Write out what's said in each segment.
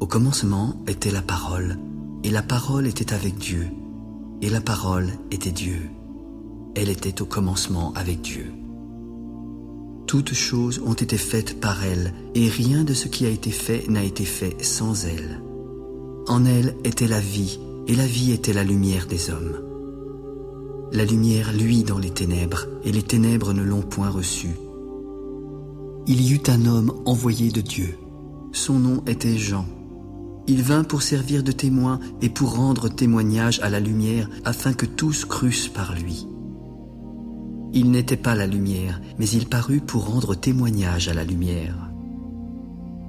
Au commencement était la parole, et la parole était avec Dieu, et la parole était Dieu. Elle était au commencement avec Dieu. Toutes choses ont été faites par elle, et rien de ce qui a été fait n'a été fait sans elle. En elle était la vie, et la vie était la lumière des hommes. La lumière luit dans les ténèbres, et les ténèbres ne l'ont point reçue. Il y eut un homme envoyé de Dieu. Son nom était Jean. Il vint pour servir de témoin et pour rendre témoignage à la lumière, afin que tous crussent par lui. Il n'était pas la lumière, mais il parut pour rendre témoignage à la lumière.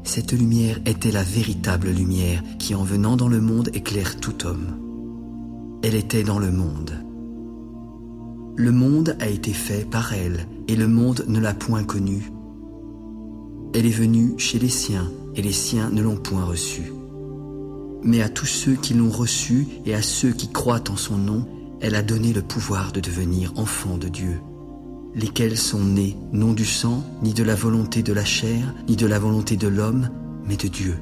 Cette lumière était la véritable lumière qui, en venant dans le monde, éclaire tout homme. Elle était dans le monde. Le monde a été fait par elle, et le monde ne l'a point connue. Elle est venue chez les siens, et les siens ne l'ont point reçue. Mais à tous ceux qui l'ont reçue et à ceux qui croient en son nom, elle a donné le pouvoir de devenir enfants de Dieu, lesquels sont nés non du sang, ni de la volonté de la chair, ni de la volonté de l'homme, mais de Dieu.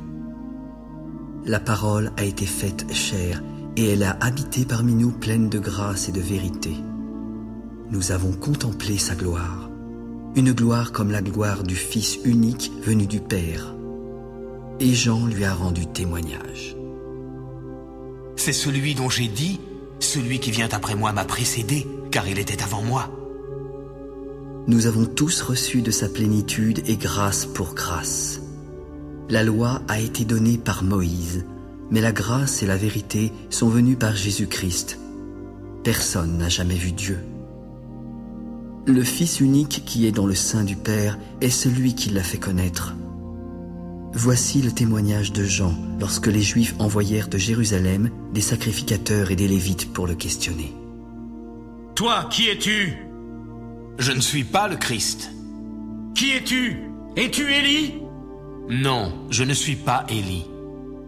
La parole a été faite chair, et elle a habité parmi nous pleine de grâce et de vérité. Nous avons contemplé sa gloire, une gloire comme la gloire du Fils unique venu du Père. Et Jean lui a rendu témoignage. C'est celui dont j'ai dit, celui qui vient après moi m'a précédé, car il était avant moi. Nous avons tous reçu de sa plénitude et grâce pour grâce. La loi a été donnée par Moïse, mais la grâce et la vérité sont venues par Jésus-Christ. Personne n'a jamais vu Dieu. Le Fils unique qui est dans le sein du Père est celui qui l'a fait connaître. Voici le témoignage de Jean lorsque les Juifs envoyèrent de Jérusalem des sacrificateurs et des Lévites pour le questionner. « Toi, qui es-tu » ? « Je ne suis pas le Christ. »« Qui es-tu ? Es-tu Élie ?»« Non, je ne suis pas Élie. »«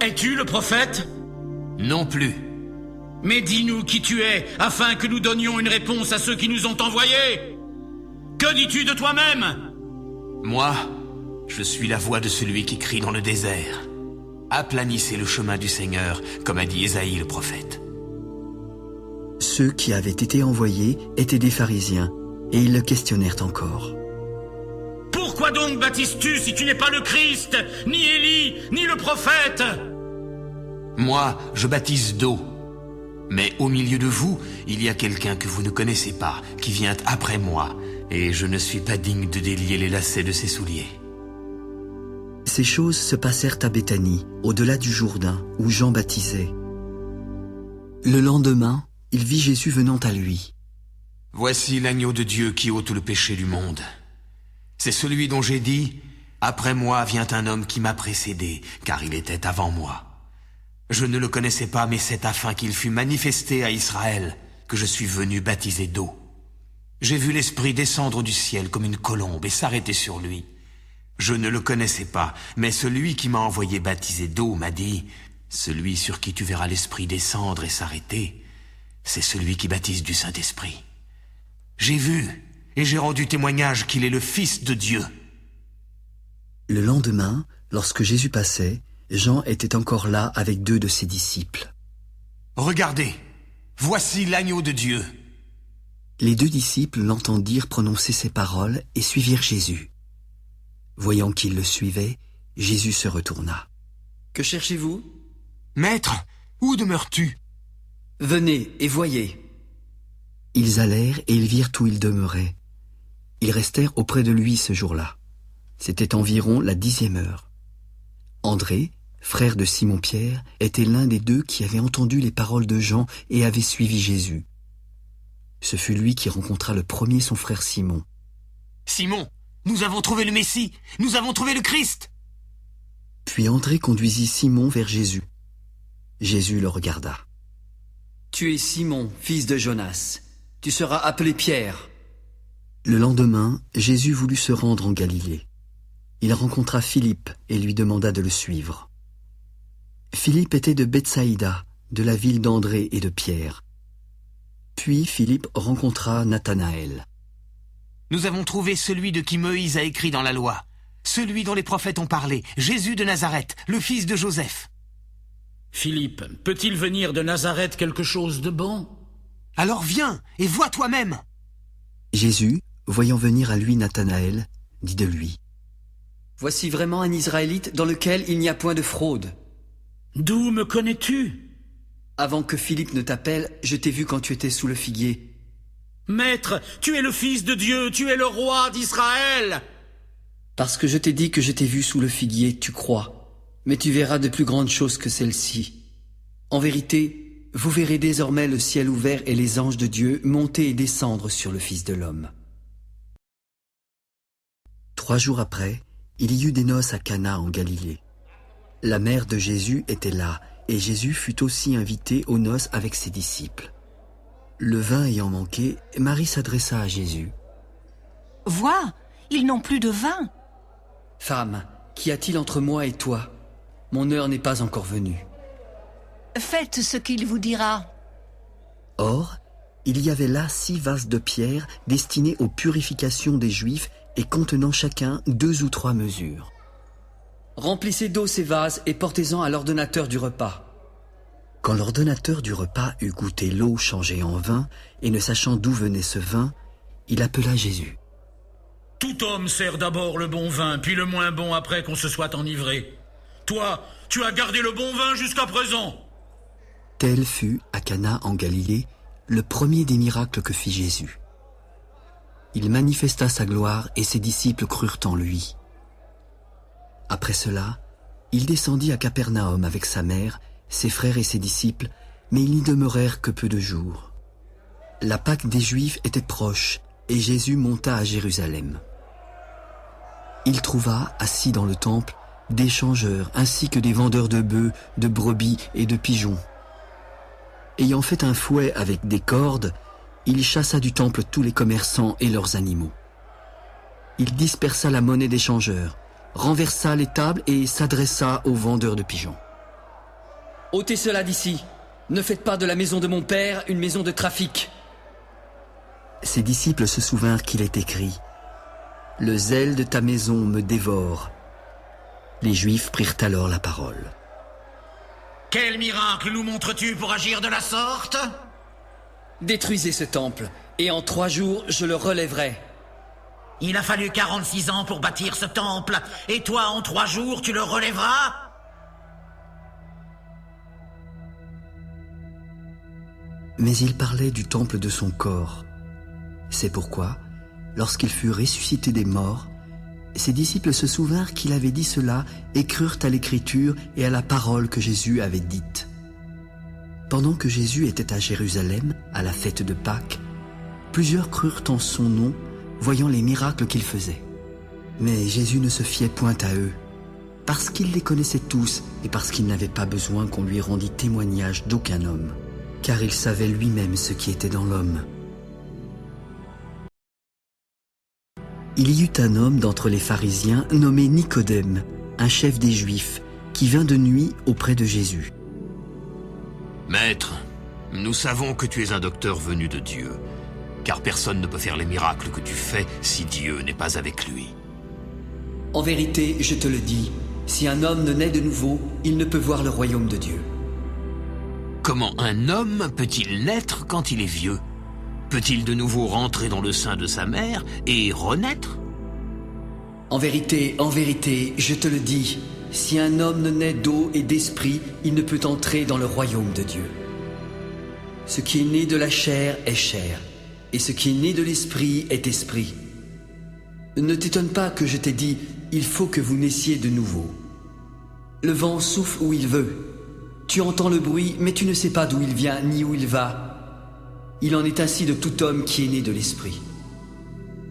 Es-tu le prophète ?»« Non plus. »« Mais dis-nous qui tu es, afin que nous donnions une réponse à ceux qui nous ont envoyés. Que dis-tu de toi-même ?»« Moi, je suis la voix de celui qui crie dans le désert. Aplanissez le chemin du Seigneur, comme a dit Ésaïe le prophète. » Ceux qui avaient été envoyés étaient des pharisiens, et ils le questionnèrent encore. « Pourquoi donc baptises-tu si tu n'es pas le Christ, ni Élie, ni le prophète ?»« Moi, je baptise d'eau. Mais au milieu de vous, il y a quelqu'un que vous ne connaissez pas, qui vient après moi, et je ne suis pas digne de délier les lacets de ses souliers. » Ces choses se passèrent à Béthanie, au-delà du Jourdain, où Jean baptisait. Le lendemain, il vit Jésus venant à lui. « Voici l'agneau de Dieu qui ôte le péché du monde. C'est celui dont j'ai dit, « Après moi vient un homme qui m'a précédé, car il était avant moi. Je ne le connaissais pas, mais c'est afin qu'il fût manifesté à Israël que je suis venu baptiser d'eau. J'ai vu l'Esprit descendre du ciel comme une colombe et s'arrêter sur lui. Je ne le connaissais pas, mais celui qui m'a envoyé baptiser d'eau m'a dit, « Celui sur qui tu verras l'Esprit descendre et s'arrêter, c'est celui qui baptise du Saint-Esprit. » J'ai vu et j'ai rendu témoignage qu'il est le Fils de Dieu. Le lendemain, lorsque Jésus passait, Jean était encore là avec 2 de ses disciples. « Regardez, voici l'agneau de Dieu. » Les 2 disciples l'entendirent prononcer ces paroles et suivirent Jésus. Voyant qu'ils le suivaient, Jésus se retourna. « Que cherchez-vous » ? ?»« Maître, où demeures-tu » ? ?»« Venez et voyez. » Ils allèrent et ils virent où il demeurait. Ils restèrent auprès de lui ce jour-là. C'était environ la 10e heure. André, frère de Simon-Pierre, était l'un des 2 qui avaient entendu les paroles de Jean et avait suivi Jésus. Ce fut lui qui rencontra le premier son frère Simon. « Simon, nous avons trouvé le Messie, nous avons trouvé le Christ !» Puis André conduisit Simon vers Jésus. Jésus le regarda. « Tu es Simon, fils de Jonas. Tu seras appelé Pierre. » Le lendemain, Jésus voulut se rendre en Galilée. Il rencontra Philippe et lui demanda de le suivre. Philippe était de Bethsaïda, de la ville d'André et de Pierre. Puis Philippe rencontra Nathanaël. « Nous avons trouvé celui de qui Moïse a écrit dans la loi, celui dont les prophètes ont parlé, Jésus de Nazareth, le fils de Joseph. » Philippe, peut-il venir de Nazareth quelque chose de bon? Alors viens et vois toi-même. Jésus, voyant venir à lui Nathanaël, dit de lui: Voici vraiment un Israélite dans lequel il n'y a point de fraude. D'où me connais-tu? Avant que Philippe ne t'appelle, je t'ai vu quand tu étais sous le figuier. Maître, tu es le Fils de Dieu, tu es le roi d'Israël. Parce que je t'ai dit que je t'ai vu sous le figuier, tu crois. Mais tu verras de plus grandes choses que celles-ci. En vérité, vous verrez désormais le ciel ouvert et les anges de Dieu monter et descendre sur le Fils de l'homme. 3 jours après, il y eut des noces à Cana en Galilée. La mère de Jésus était là, et Jésus fut aussi invité aux noces avec ses disciples. Le vin ayant manqué, Marie s'adressa à Jésus. « Vois, ils n'ont plus de vin. » « Femme, qu'y a-t-il entre moi et toi? Mon heure n'est pas encore venue. » Faites ce qu'il vous dira. Or, il y avait là 6 vases de pierre destinés aux purifications des Juifs et contenant chacun 2 ou 3 mesures. Remplissez d'eau ces vases et portez-en à l'ordonnateur du repas. Quand l'ordonnateur du repas eut goûté l'eau changée en vin, et ne sachant d'où venait ce vin, il appela Jésus. Tout homme sert d'abord le bon vin, puis le moins bon après qu'on se soit enivré. Toi, tu as gardé le bon vin jusqu'à présent. Tel fut, à Cana en Galilée, le premier des miracles que fit Jésus. Il manifesta sa gloire et ses disciples crurent en lui. Après cela, il descendit à Capernaum avec sa mère, ses frères et ses disciples, mais ils n'y demeurèrent que peu de jours. La Pâque des Juifs était proche, et Jésus monta à Jérusalem. Il trouva, assis dans le temple, des changeurs ainsi que des vendeurs de bœufs, de brebis et de pigeons. Ayant fait un fouet avec des cordes, il chassa du temple tous les commerçants et leurs animaux. Il dispersa la monnaie des changeurs, renversa les tables et s'adressa aux vendeurs de pigeons. « Ôtez cela d'ici. Ne faites pas de la maison de mon père une maison de trafic. » Ses disciples se souvinrent qu'il est écrit « Le zèle de ta maison me dévore ». Les Juifs prirent alors la parole. « Quel miracle nous montres-tu pour agir de la sorte ?» Détruisez ce temple, et en 3 jours je le relèverai. Il a fallu 46 ans pour bâtir ce temple, et toi, en 3 jours, tu le relèveras? Mais il parlait du temple de son corps. C'est pourquoi, lorsqu'il fut ressuscité des morts, ses disciples se souvinrent qu'il avait dit cela et crurent à l'écriture et à la parole que Jésus avait dite. Pendant que Jésus était à Jérusalem, à la fête de Pâques, plusieurs crurent en son nom, voyant les miracles qu'il faisait. Mais Jésus ne se fiait point à eux, parce qu'il les connaissait tous et parce qu'il n'avait pas besoin qu'on lui rendît témoignage d'aucun homme, car il savait lui-même ce qui était dans l'homme. Il y eut un homme d'entre les pharisiens nommé Nicodème, un chef des Juifs, qui vint de nuit auprès de Jésus. « Maître, nous savons que tu es un docteur venu de Dieu, car personne ne peut faire les miracles que tu fais si Dieu n'est pas avec lui. » En vérité, je te le dis, si un homme ne naît de nouveau, il ne peut voir le royaume de Dieu. Comment un homme peut-il naître quand il est vieux? Peut-il de nouveau rentrer dans le sein de sa mère et renaître? En vérité, je te le dis, si un homme ne naît d'eau et d'esprit, il ne peut entrer dans le royaume de Dieu. Ce qui est né de la chair est chair, et ce qui est né de l'esprit est esprit. Ne t'étonne pas que je t'ai dit, il faut que vous naissiez de nouveau. Le vent souffle où il veut. Tu entends le bruit, mais tu ne sais pas d'où il vient ni où il va. Il en est ainsi de tout homme qui est né de l'esprit.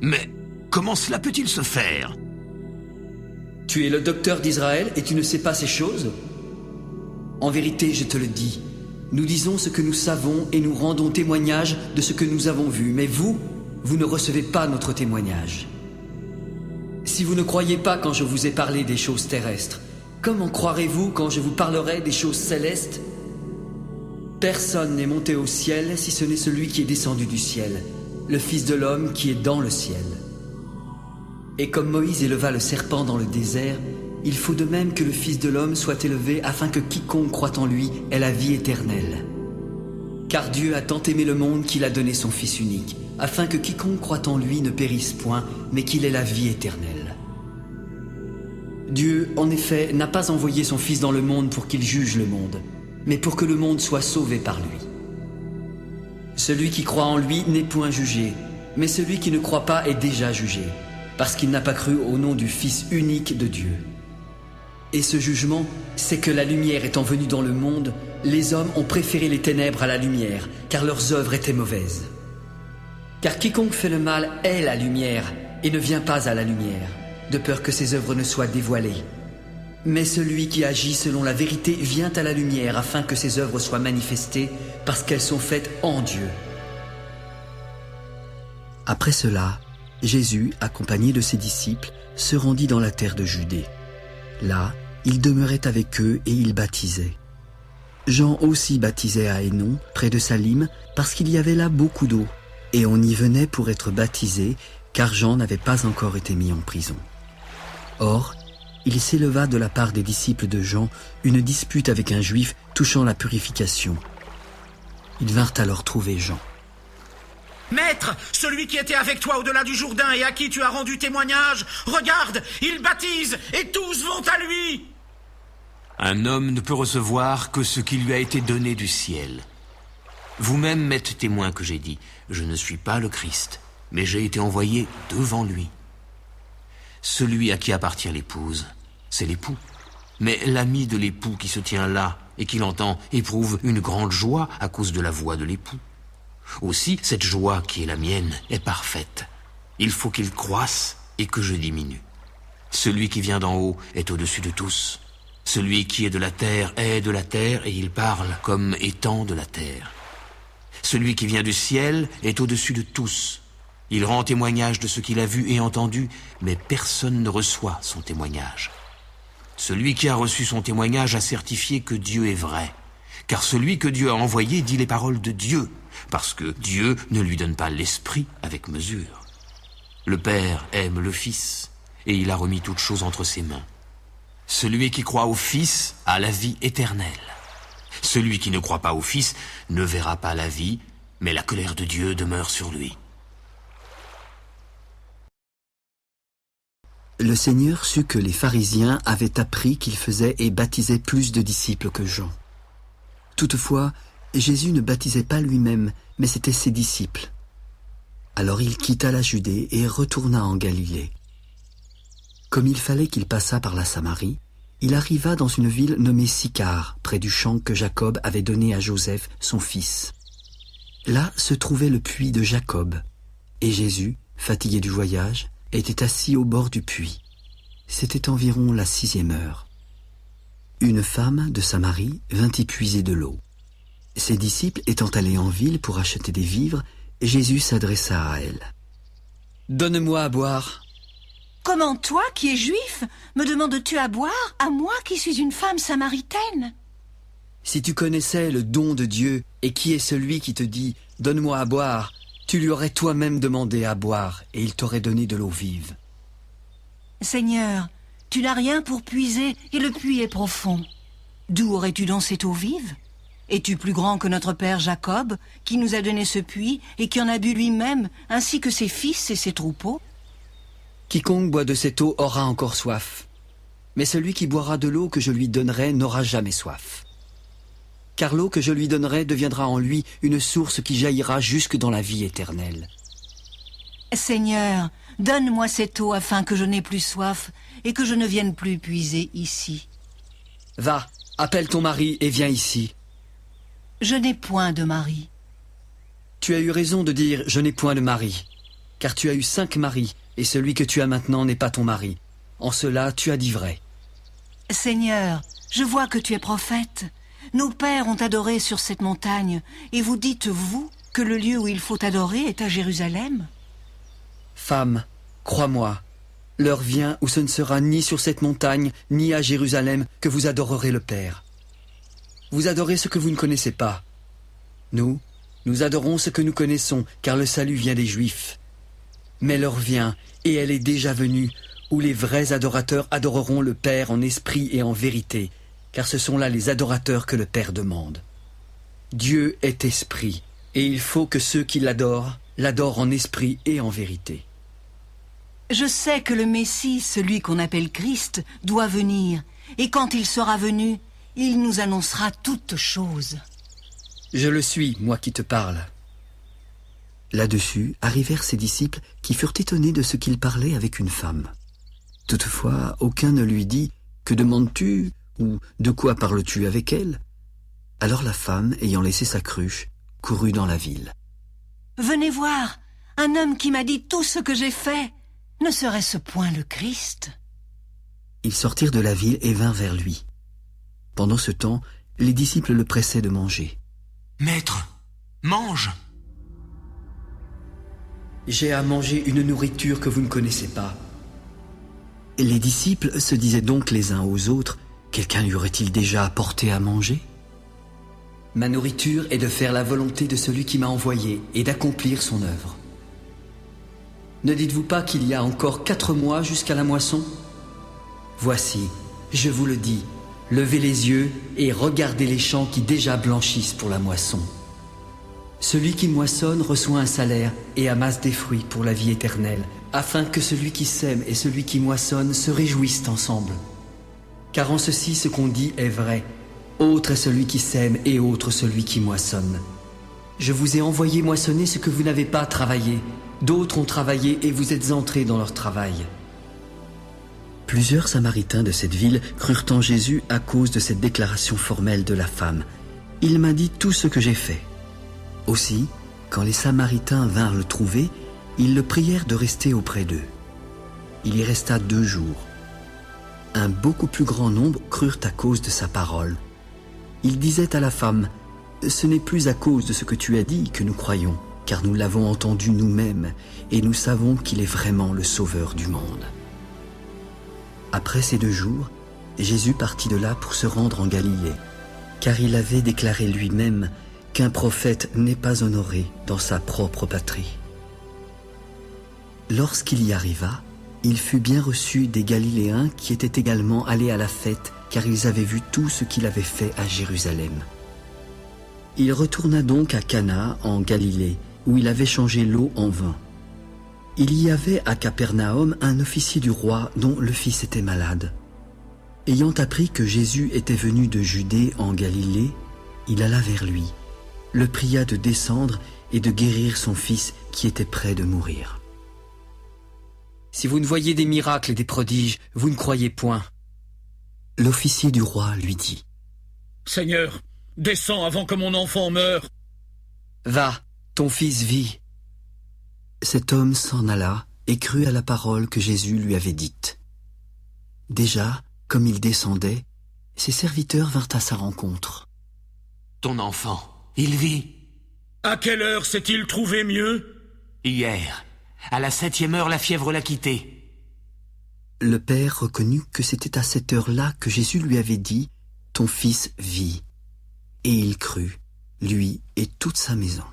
Mais comment cela peut-il se faire? Tu es le docteur d'Israël et tu ne sais pas ces choses? En vérité, je te le dis, nous disons ce que nous savons et nous rendons témoignage de ce que nous avons vu, mais vous ne recevez pas notre témoignage. Si vous ne croyez pas quand je vous ai parlé des choses terrestres, comment croirez-vous quand je vous parlerai des choses célestes? Personne n'est monté au ciel si ce n'est celui qui est descendu du ciel, le Fils de l'homme qui est dans le ciel. Et comme Moïse éleva le serpent dans le désert, il faut de même que le Fils de l'homme soit élevé afin que quiconque croit en lui ait la vie éternelle. Car Dieu a tant aimé le monde qu'il a donné son Fils unique, afin que quiconque croit en lui ne périsse point, mais qu'il ait la vie éternelle. Dieu, en effet, n'a pas envoyé son Fils dans le monde pour qu'il juge le monde, mais pour que le monde soit sauvé par lui. Celui qui croit en lui n'est point jugé, mais celui qui ne croit pas est déjà jugé, parce qu'il n'a pas cru au nom du Fils unique de Dieu. Et ce jugement, c'est que la lumière étant venue dans le monde, les hommes ont préféré les ténèbres à la lumière, car leurs œuvres étaient mauvaises. Car quiconque fait le mal est la lumière, et ne vient pas à la lumière, de peur que ses œuvres ne soient dévoilées. Mais celui qui agit selon la vérité vient à la lumière, afin que ses œuvres soient manifestées, parce qu'elles sont faites en Dieu. Après cela, Jésus, accompagné de ses disciples, se rendit dans la terre de Judée. Là, il demeurait avec eux et il baptisait. Jean aussi baptisait à Hénon, près de Salim, parce qu'il y avait là beaucoup d'eau, et on y venait pour être baptisé, car Jean n'avait pas encore été mis en prison. Or, il s'éleva de la part des disciples de Jean une dispute avec un juif touchant la purification. Ils vinrent alors trouver Jean. « Maître, celui qui était avec toi au-delà du Jourdain et à qui tu as rendu témoignage, regarde, il baptise et tous vont à lui !» Un homme ne peut recevoir que ce qui lui a été donné du ciel. Vous-même m'êtes témoin que j'ai dit, je ne suis pas le Christ, mais j'ai été envoyé devant lui. Celui à qui appartient l'épouse, c'est l'époux. Mais l'ami de l'époux qui se tient là et qui l'entend éprouve une grande joie à cause de la voix de l'époux. Aussi, cette joie qui est la mienne est parfaite. Il faut qu'il croisse et que je diminue. Celui qui vient d'en haut est au-dessus de tous. Celui qui est de la terre est de la terre et il parle comme étant de la terre. Celui qui vient du ciel est au-dessus de tous. Il rend témoignage de ce qu'il a vu et entendu, mais personne ne reçoit son témoignage. Celui qui a reçu son témoignage a certifié que Dieu est vrai, car celui que Dieu a envoyé dit les paroles de Dieu, parce que Dieu ne lui donne pas l'esprit avec mesure. Le Père aime le Fils, et il a remis toutes choses entre ses mains. Celui qui croit au Fils a la vie éternelle. Celui qui ne croit pas au Fils ne verra pas la vie, mais la colère de Dieu demeure sur lui. Le Seigneur sut que les pharisiens avaient appris qu'il faisait et baptisait plus de disciples que Jean. Toutefois, Jésus ne baptisait pas lui-même, mais c'étaient ses disciples. Alors il quitta la Judée et retourna en Galilée. Comme il fallait qu'il passât par la Samarie, il arriva dans une ville nommée Sychar, près du champ que Jacob avait donné à Joseph, son fils. Là se trouvait le puits de Jacob, et Jésus, fatigué du voyage, était assis au bord du puits. C'était environ la 6e heure. Une femme de Samarie vint y puiser de l'eau. Ses disciples étant allés en ville pour acheter des vivres, Jésus s'adressa à elle. « Donne-moi à boire. » « Comment toi, qui es juif, me demandes-tu à boire, à moi qui suis une femme samaritaine ?» Si tu connaissais le don de Dieu et qui est celui qui te dit « Donne-moi à boire », tu lui aurais toi-même demandé à boire et il t'aurait donné de l'eau vive. Seigneur, tu n'as rien pour puiser et le puits est profond. D'où aurais-tu donc cette eau vive? Es-tu plus grand que notre père Jacob, qui nous a donné ce puits et qui en a bu lui-même, ainsi que ses fils et ses troupeaux? Quiconque boit de cette eau aura encore soif, mais celui qui boira de l'eau que je lui donnerai n'aura jamais soif. Car l'eau que je lui donnerai deviendra en lui une source qui jaillira jusque dans la vie éternelle. Seigneur, donne-moi cette eau afin que je n'ai plus soif et que je ne vienne plus puiser ici. Va, appelle ton mari et viens ici. Je n'ai point de mari. Tu as eu raison de dire « je n'ai point de mari », car tu as eu 5 maris, et celui que tu as maintenant n'est pas ton mari. En cela, tu as dit vrai. Seigneur, je vois que tu es prophète. Nos pères ont adoré sur cette montagne, et vous dites, vous, que le lieu où il faut adorer est à Jérusalem? Femme, crois-moi, l'heure vient où ce ne sera ni sur cette montagne, ni à Jérusalem que vous adorerez le Père. Vous adorez ce que vous ne connaissez pas. Nous adorons ce que nous connaissons, car le salut vient des Juifs. Mais l'heure vient, et elle est déjà venue, où les vrais adorateurs adoreront le Père en esprit et en vérité, car ce sont là les adorateurs que le Père demande. Dieu est esprit, et il faut que ceux qui l'adorent en esprit et en vérité. Je sais que le Messie, celui qu'on appelle Christ, doit venir, et quand il sera venu, il nous annoncera toutes choses. Je le suis, moi qui te parle. Là-dessus arrivèrent ses disciples qui furent étonnés de ce qu'il parlait avec une femme. Toutefois, aucun ne lui dit « Que demandes-tu » ou « De quoi parles-tu avec elle ?» Alors la femme, ayant laissé sa cruche, courut dans la ville. « Venez voir, un homme qui m'a dit tout ce que j'ai fait. Ne serait-ce point le Christ ?» Ils sortirent de la ville et vinrent vers lui. Pendant ce temps, les disciples le pressaient de manger. « Maître, mange !»« J'ai à manger une nourriture que vous ne connaissez pas. » Les disciples se disaient donc les uns aux autres, « Quelqu'un lui aurait-il déjà apporté à manger ?» Ma nourriture est de faire la volonté de celui qui m'a envoyé et d'accomplir son œuvre. Ne dites-vous pas qu'il y a encore 4 mois jusqu'à la moisson? Voici, je vous le dis, levez les yeux et regardez les champs qui déjà blanchissent pour la moisson. Celui qui moissonne reçoit un salaire et amasse des fruits pour la vie éternelle, afin que celui qui sème et celui qui moissonne se réjouissent ensemble. Car en ceci, ce qu'on dit est vrai. Autre est celui qui sème et autre celui qui moissonne. Je vous ai envoyé moissonner ce que vous n'avez pas travaillé. D'autres ont travaillé et vous êtes entrés dans leur travail. Plusieurs Samaritains de cette ville crurent en Jésus à cause de cette déclaration formelle de la femme. « Il m'a dit tout ce que j'ai fait. » Aussi, quand les Samaritains vinrent le trouver, ils le prièrent de rester auprès d'eux. Il y resta 2 jours. Un beaucoup plus grand nombre crurent à cause de sa parole. Il disait à la femme, « Ce n'est plus à cause de ce que tu as dit que nous croyons, car nous l'avons entendu nous-mêmes, et nous savons qu'il est vraiment le Sauveur du monde. » Après ces 2 jours, Jésus partit de là pour se rendre en Galilée, car il avait déclaré lui-même qu'un prophète n'est pas honoré dans sa propre patrie. Lorsqu'il y arriva, il fut bien reçu des Galiléens qui étaient également allés à la fête, car ils avaient vu tout ce qu'il avait fait à Jérusalem. Il retourna donc à Cana, en Galilée, où il avait changé l'eau en vin. Il y avait à Capernaum un officier du roi dont le fils était malade. Ayant appris que Jésus était venu de Judée en Galilée, il alla vers lui, le pria de descendre et de guérir son fils qui était près de mourir. Si vous ne voyez des miracles et des prodiges, vous ne croyez point. L'officier du roi lui dit, « Seigneur, descends avant que mon enfant meure. » Va, ton fils vit. Cet homme s'en alla et crut à la parole que Jésus lui avait dite. Déjà, comme il descendait, ses serviteurs vinrent à sa rencontre. « Ton enfant, il vit. » « À quelle heure s'est-il trouvé mieux ?»« Hier, à la 7e heure, la fièvre l'a quitté. » Le père reconnut que c'était à cette heure-là que Jésus lui avait dit « Ton fils vit ». Et il crut, lui et toute sa maison.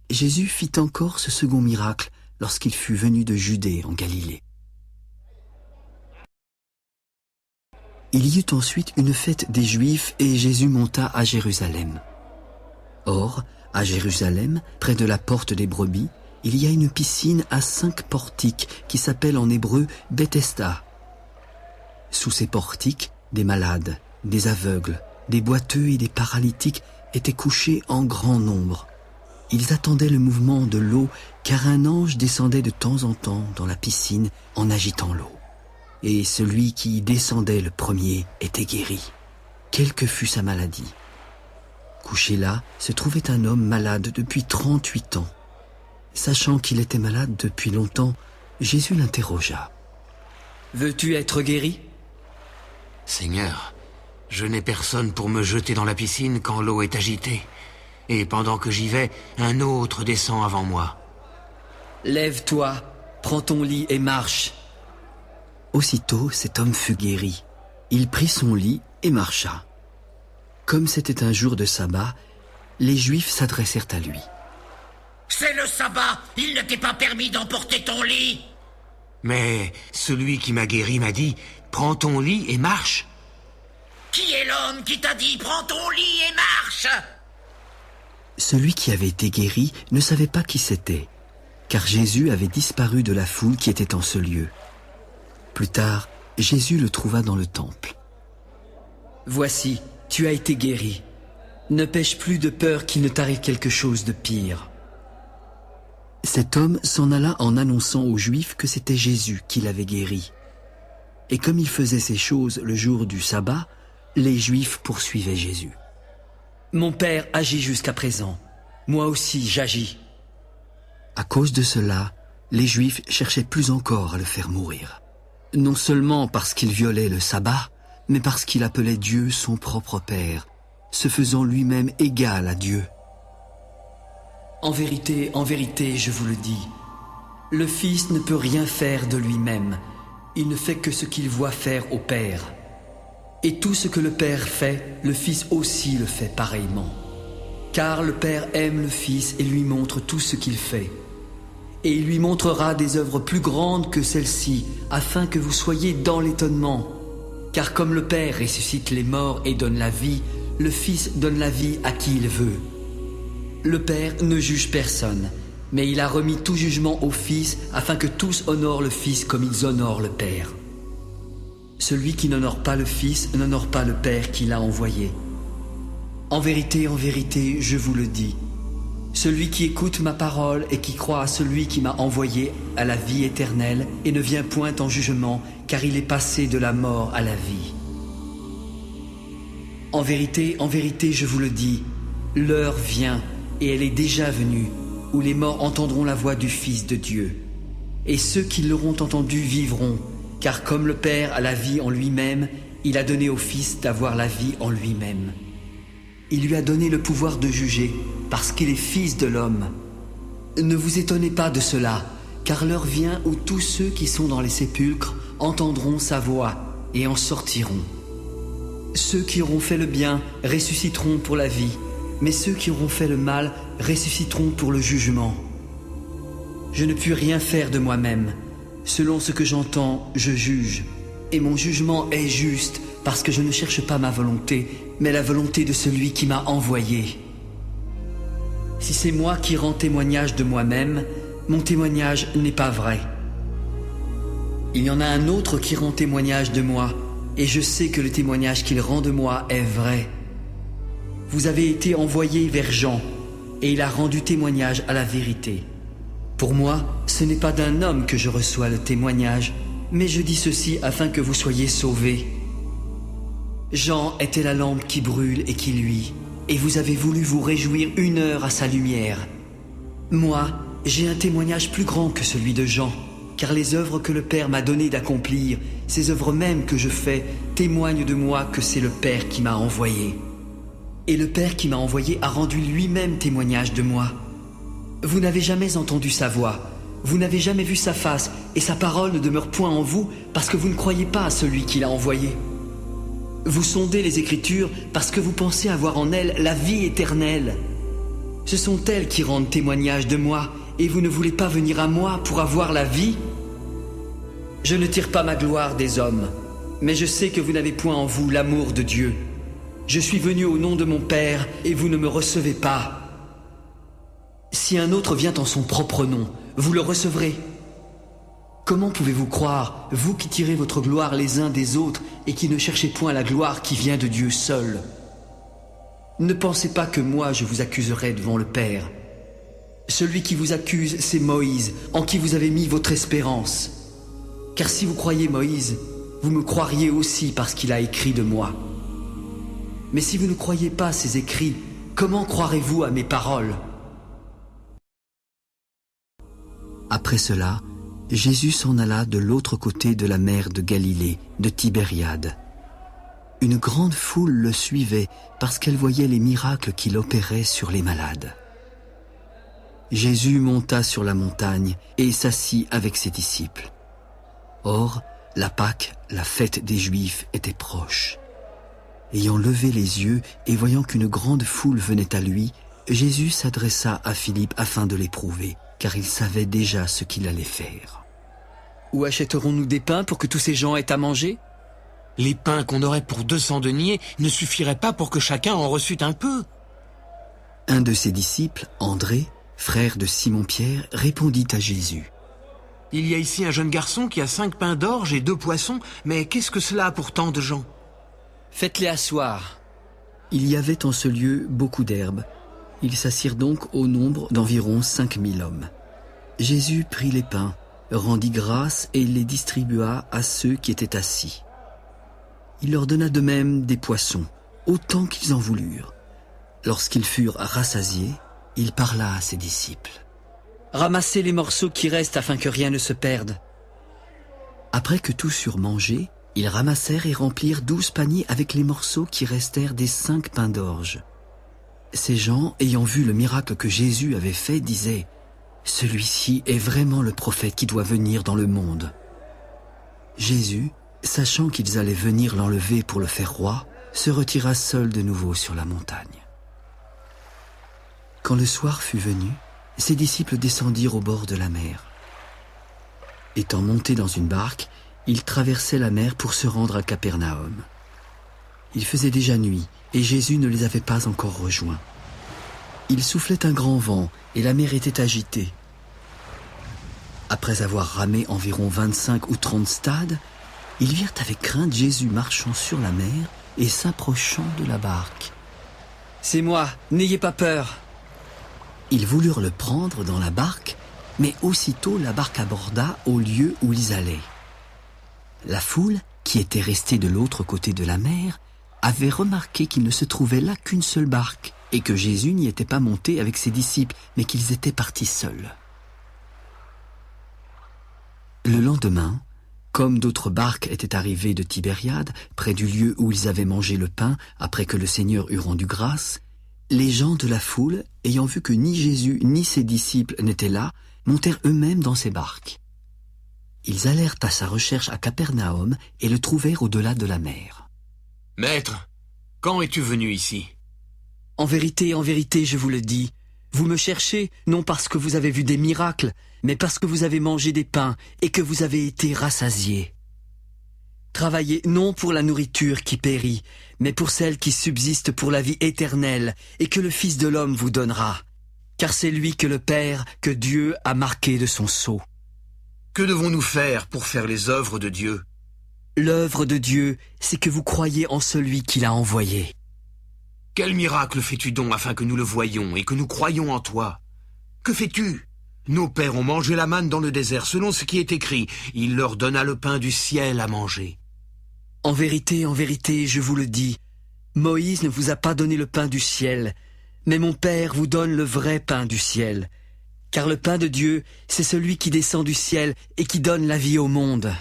Jésus fit encore ce second miracle lorsqu'il fut venu de Judée en Galilée. Il y eut ensuite une fête des Juifs et Jésus monta à Jérusalem. Or, à Jérusalem, près de la porte des brebis, il y a une piscine à 5 portiques qui s'appelle en hébreu Bethesda. Sous ces portiques, des malades, des aveugles, des boiteux et des paralytiques étaient couchés en grand nombre. Ils attendaient le mouvement de l'eau, car un ange descendait de temps en temps dans la piscine en agitant l'eau. Et celui qui y descendait le premier était guéri, quelle que fût sa maladie. Couché là, se trouvait un homme malade depuis 38 ans. Sachant qu'il était malade depuis longtemps, Jésus l'interrogea. « Veux-tu être guéri ?»« Seigneur, je n'ai personne pour me jeter dans la piscine quand l'eau est agitée. Et pendant que j'y vais, un autre descend avant moi. »« Lève-toi, prends ton lit et marche. » Aussitôt, cet homme fut guéri. Il prit son lit et marcha. Comme c'était un jour de sabbat, les Juifs s'adressèrent à lui. « C'est le sabbat, il ne t'est pas permis d'emporter ton lit !» Mais celui qui m'a guéri m'a dit, prends ton lit et marche. Qui est l'homme qui t'a dit prends ton lit et marche? Celui qui avait été guéri ne savait pas qui c'était, car Jésus avait disparu de la foule qui était en ce lieu. Plus tard, Jésus le trouva dans le temple. « Voici, tu as été guéri. Ne pêche plus de peur qu'il ne t'arrive quelque chose de pire. » Cet homme s'en alla en annonçant aux Juifs que c'était Jésus qui l'avait guéri. Et comme il faisait ces choses le jour du sabbat, les Juifs poursuivaient Jésus. « Mon Père agit jusqu'à présent. Moi aussi j'agis. » À cause de cela, les Juifs cherchaient plus encore à le faire mourir. Non seulement parce qu'il violait le sabbat, mais parce qu'il appelait Dieu son propre Père, se faisant lui-même égal à Dieu. En vérité, je vous le dis, le Fils ne peut rien faire de lui-même. Il ne fait que ce qu'il voit faire au Père. Et tout ce que le Père fait, le Fils aussi le fait pareillement. Car le Père aime le Fils et lui montre tout ce qu'il fait. Et il lui montrera des œuvres plus grandes que celles-ci, afin que vous soyez dans l'étonnement. Car comme le Père ressuscite les morts et donne la vie, le Fils donne la vie à qui il veut. Le Père ne juge personne, mais il a remis tout jugement au Fils, afin que tous honorent le Fils comme ils honorent le Père. Celui qui n'honore pas le Fils n'honore pas le Père qui l'a envoyé. En vérité, je vous le dis, celui qui écoute ma parole et qui croit à celui qui m'a envoyé a la vie éternelle et ne vient point en jugement, car il est passé de la mort à la vie. En vérité, je vous le dis, l'heure vient, et elle est déjà venue, où les morts entendront la voix du Fils de Dieu. Et ceux qui l'auront entendu vivront, car comme le Père a la vie en lui-même, il a donné au Fils d'avoir la vie en lui-même. Il lui a donné le pouvoir de juger, parce qu'il est Fils de l'homme. Ne vous étonnez pas de cela, car l'heure vient où tous ceux qui sont dans les sépulcres entendront sa voix et en sortiront. Ceux qui auront fait le bien ressusciteront pour la vie, mais ceux qui auront fait le mal ressusciteront pour le jugement. Je ne puis rien faire de moi-même. Selon ce que j'entends, je juge. Et mon jugement est juste, parce que je ne cherche pas ma volonté, mais la volonté de celui qui m'a envoyé. Si c'est moi qui rends témoignage de moi-même, mon témoignage n'est pas vrai. Il y en a un autre qui rend témoignage de moi, et je sais que le témoignage qu'il rend de moi est vrai. Vous avez été envoyé vers Jean, et il a rendu témoignage à la vérité. Pour moi, ce n'est pas d'un homme que je reçois le témoignage, mais je dis ceci afin que vous soyez sauvés. Jean était la lampe qui brûle et qui luit, et vous avez voulu vous réjouir 1 heure à sa lumière. Moi, j'ai un témoignage plus grand que celui de Jean, car les œuvres que le Père m'a donné d'accomplir, ces œuvres mêmes que je fais, témoignent de moi que c'est le Père qui m'a envoyé. Et le Père qui m'a envoyé a rendu lui-même témoignage de moi. Vous n'avez jamais entendu sa voix, vous n'avez jamais vu sa face, et sa parole ne demeure point en vous, parce que vous ne croyez pas à celui qui l'a envoyé. Vous sondez les Écritures parce que vous pensez avoir en elles la vie éternelle. Ce sont elles qui rendent témoignage de moi, et vous ne voulez pas venir à moi pour avoir la vie? Je ne tire pas ma gloire des hommes, mais je sais que vous n'avez point en vous l'amour de Dieu. Je suis venu au nom de mon Père, et vous ne me recevez pas. Si un autre vient en son propre nom, vous le recevrez. Comment pouvez-vous croire, vous qui tirez votre gloire les uns des autres et qui ne cherchez point la gloire qui vient de Dieu seul? Ne pensez pas que moi je vous accuserai devant le Père. Celui qui vous accuse, c'est Moïse, en qui vous avez mis votre espérance. Car si vous croyez Moïse, vous me croiriez aussi parce qu'il a écrit de moi. Mais si vous ne croyez pas ces écrits, comment croirez-vous à mes paroles? Après cela, Jésus s'en alla de l'autre côté de la mer de Galilée, de Tibériade. Une grande foule le suivait parce qu'elle voyait les miracles qu'il opérait sur les malades. Jésus monta sur la montagne et s'assit avec ses disciples. Or, la Pâque, la fête des Juifs, était proche. Ayant levé les yeux et voyant qu'une grande foule venait à lui, Jésus s'adressa à Philippe afin de l'éprouver, car il savait déjà ce qu'il allait faire. « Où achèterons-nous des pains pour que tous ces gens aient à manger? Les pains qu'on aurait pour 200 deniers ne suffiraient pas pour que chacun en reçût un peu. Un de ses disciples, André, frère de Simon-Pierre, répondit à Jésus. Il y a ici un jeune garçon qui a 5 pains d'orge et 2 poissons, mais qu'est-ce que cela a pour tant de gens? Faites-les asseoir. Il y avait en ce lieu beaucoup d'herbes. Ils s'assirent donc au nombre d'environ 5000 hommes. Jésus prit les pains, rendit grâce et les distribua à ceux qui étaient assis. Il leur donna de même des poissons, autant qu'ils en voulurent. Lorsqu'ils furent rassasiés, il parla à ses disciples. Ramassez les morceaux qui restent afin que rien ne se perde. Après que tous eurent mangé, ils ramassèrent et remplirent 12 paniers avec les morceaux qui restèrent des 5 pains d'orge. Ces gens, ayant vu le miracle que Jésus avait fait, disaient « Celui-ci est vraiment le prophète qui doit venir dans le monde. » Jésus, sachant qu'ils allaient venir l'enlever pour le faire roi, se retira seul de nouveau sur la montagne. Quand le soir fut venu, ses disciples descendirent au bord de la mer. Étant montés dans une barque, ils traversaient la mer pour se rendre à Capernaum. Il faisait déjà nuit, et Jésus ne les avait pas encore rejoints. Il soufflait un grand vent, et la mer était agitée. Après avoir ramé environ 25 ou 30 stades, ils virent avec crainte Jésus marchant sur la mer et s'approchant de la barque. « C'est moi, n'ayez pas peur !» Ils voulurent le prendre dans la barque, mais aussitôt la barque aborda au lieu où ils allaient. La foule, qui était restée de l'autre côté de la mer, avait remarqué qu'il ne se trouvait là qu'une seule barque, et que Jésus n'y était pas monté avec ses disciples, mais qu'ils étaient partis seuls. Le lendemain, comme d'autres barques étaient arrivées de Tibériade, près du lieu où ils avaient mangé le pain après que le Seigneur eut rendu grâce, les gens de la foule, ayant vu que ni Jésus ni ses disciples n'étaient là, montèrent eux-mêmes dans ces barques. Ils allèrent à sa recherche à Capernaum et le trouvèrent au-delà de la mer. « Maître, quand es-tu venu ici ?» En vérité, je vous le dis, vous me cherchez non parce que vous avez vu des miracles, mais parce que vous avez mangé des pains et que vous avez été rassasiés. Travaillez non pour la nourriture qui périt, mais pour celle qui subsiste pour la vie éternelle et que le Fils de l'homme vous donnera. Car c'est lui que le Père, que Dieu a marqué de son sceau. Que devons-nous faire pour faire les œuvres de Dieu? L'œuvre de Dieu, c'est que vous croyez en celui qui l'a envoyé. Quel miracle fais-tu donc afin que nous le voyions et que nous croyions en toi? Que fais-tu? Nos pères ont mangé la manne dans le désert, selon ce qui est écrit. Il leur donna le pain du ciel à manger. En vérité, je vous le dis, Moïse ne vous a pas donné le pain du ciel, mais mon Père vous donne le vrai pain du ciel. Car le pain de Dieu, c'est celui qui descend du ciel et qui donne la vie au monde.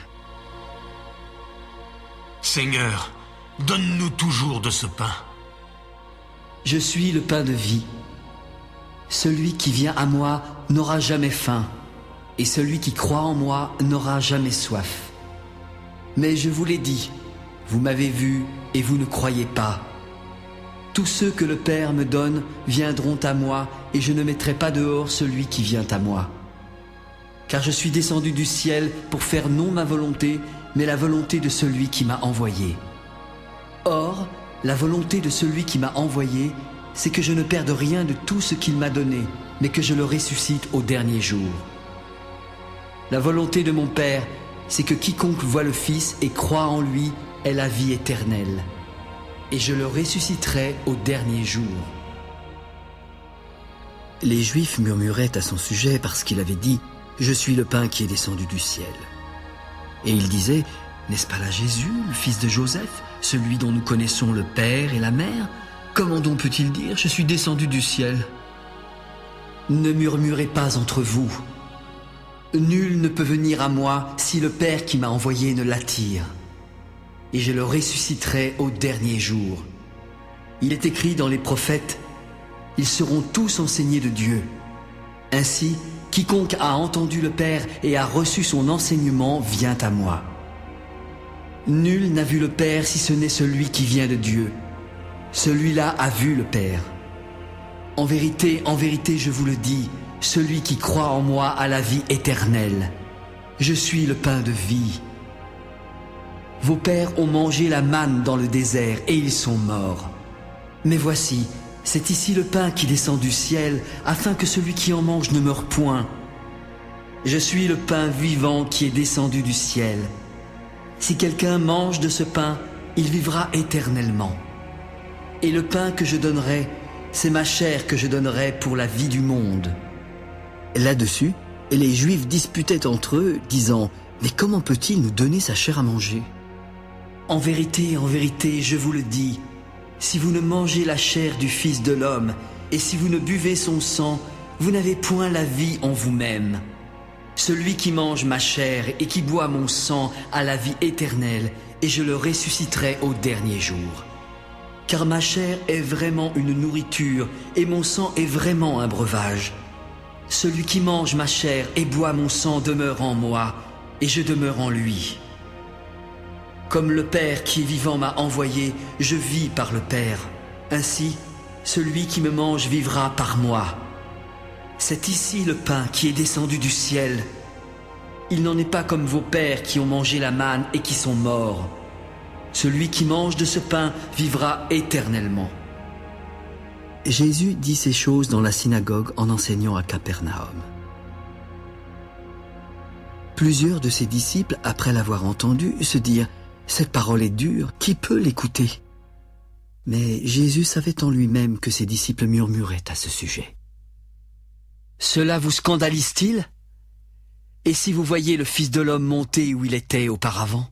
Seigneur, donne-nous toujours de ce pain. Je suis le pain de vie. Celui qui vient à moi n'aura jamais faim, et celui qui croit en moi n'aura jamais soif. Mais je vous l'ai dit, vous m'avez vu et vous ne croyez pas. Tous ceux que le Père me donne viendront à moi, et je ne mettrai pas dehors celui qui vient à moi. Car je suis descendu du ciel pour faire non ma volonté, mais la volonté de celui qui m'a envoyé. Or, la volonté de celui qui m'a envoyé, c'est que je ne perde rien de tout ce qu'il m'a donné, mais que je le ressuscite au dernier jour. La volonté de mon Père, c'est que quiconque voit le Fils et croit en lui ait la vie éternelle. Et je le ressusciterai au dernier jour. Les Juifs murmuraient à son sujet parce qu'il avait dit « Je suis le pain qui est descendu du ciel ». Et ils disaient « N'est-ce pas là Jésus, le fils de Joseph, celui dont nous connaissons le Père et la Mère? Comment donc peut-il dire « Je suis descendu du ciel » ? Ne murmurez pas entre vous. Nul ne peut venir à moi si le Père qui m'a envoyé ne l'attire. Et je le ressusciterai au dernier jour. Il est écrit dans les prophètes, « Ils seront tous enseignés de Dieu. » Ainsi, quiconque a entendu le Père et a reçu son enseignement vient à moi. Nul n'a vu le Père si ce n'est celui qui vient de Dieu. Celui-là a vu le Père. En vérité, je vous le dis, celui qui croit en moi a la vie éternelle. je suis le pain de vie. Vos pères ont mangé la manne dans le désert et ils sont morts. Mais voici, c'est ici le pain qui descend du ciel, afin que celui qui en mange ne meure point. Je suis le pain vivant qui est descendu du ciel. Si quelqu'un mange de ce pain, il vivra éternellement. Et le pain que je donnerai, c'est ma chair que je donnerai pour la vie du monde. » Là-dessus, les Juifs disputaient entre eux, disant « Mais comment peut-il nous donner sa chair à manger ?» En vérité, je vous le dis, si vous ne mangez la chair du Fils de l'homme, et si vous ne buvez son sang, vous n'avez point la vie en vous-même. Celui qui mange ma chair et qui boit mon sang a la vie éternelle, et je le ressusciterai au dernier jour. Car ma chair est vraiment une nourriture, et mon sang est vraiment un breuvage. Celui qui mange ma chair et boit mon sang demeure en moi, et je demeure en lui. Comme le Père qui est vivant m'a envoyé, je vis par le Père. Ainsi, celui qui me mange vivra par moi. C'est ici le pain qui est descendu du ciel. Il n'en est pas comme vos pères qui ont mangé la manne et qui sont morts. Celui qui mange de ce pain vivra éternellement. » Jésus dit ces choses dans la synagogue en enseignant à Capernaum. Plusieurs de ses disciples, après l'avoir entendu, se dirent « Cette parole est dure, qui peut l'écouter ?» Mais Jésus savait en lui-même que ses disciples murmuraient à ce sujet. « Cela vous scandalise-t-il? Et si vous voyez le Fils de l'homme monter où il était auparavant?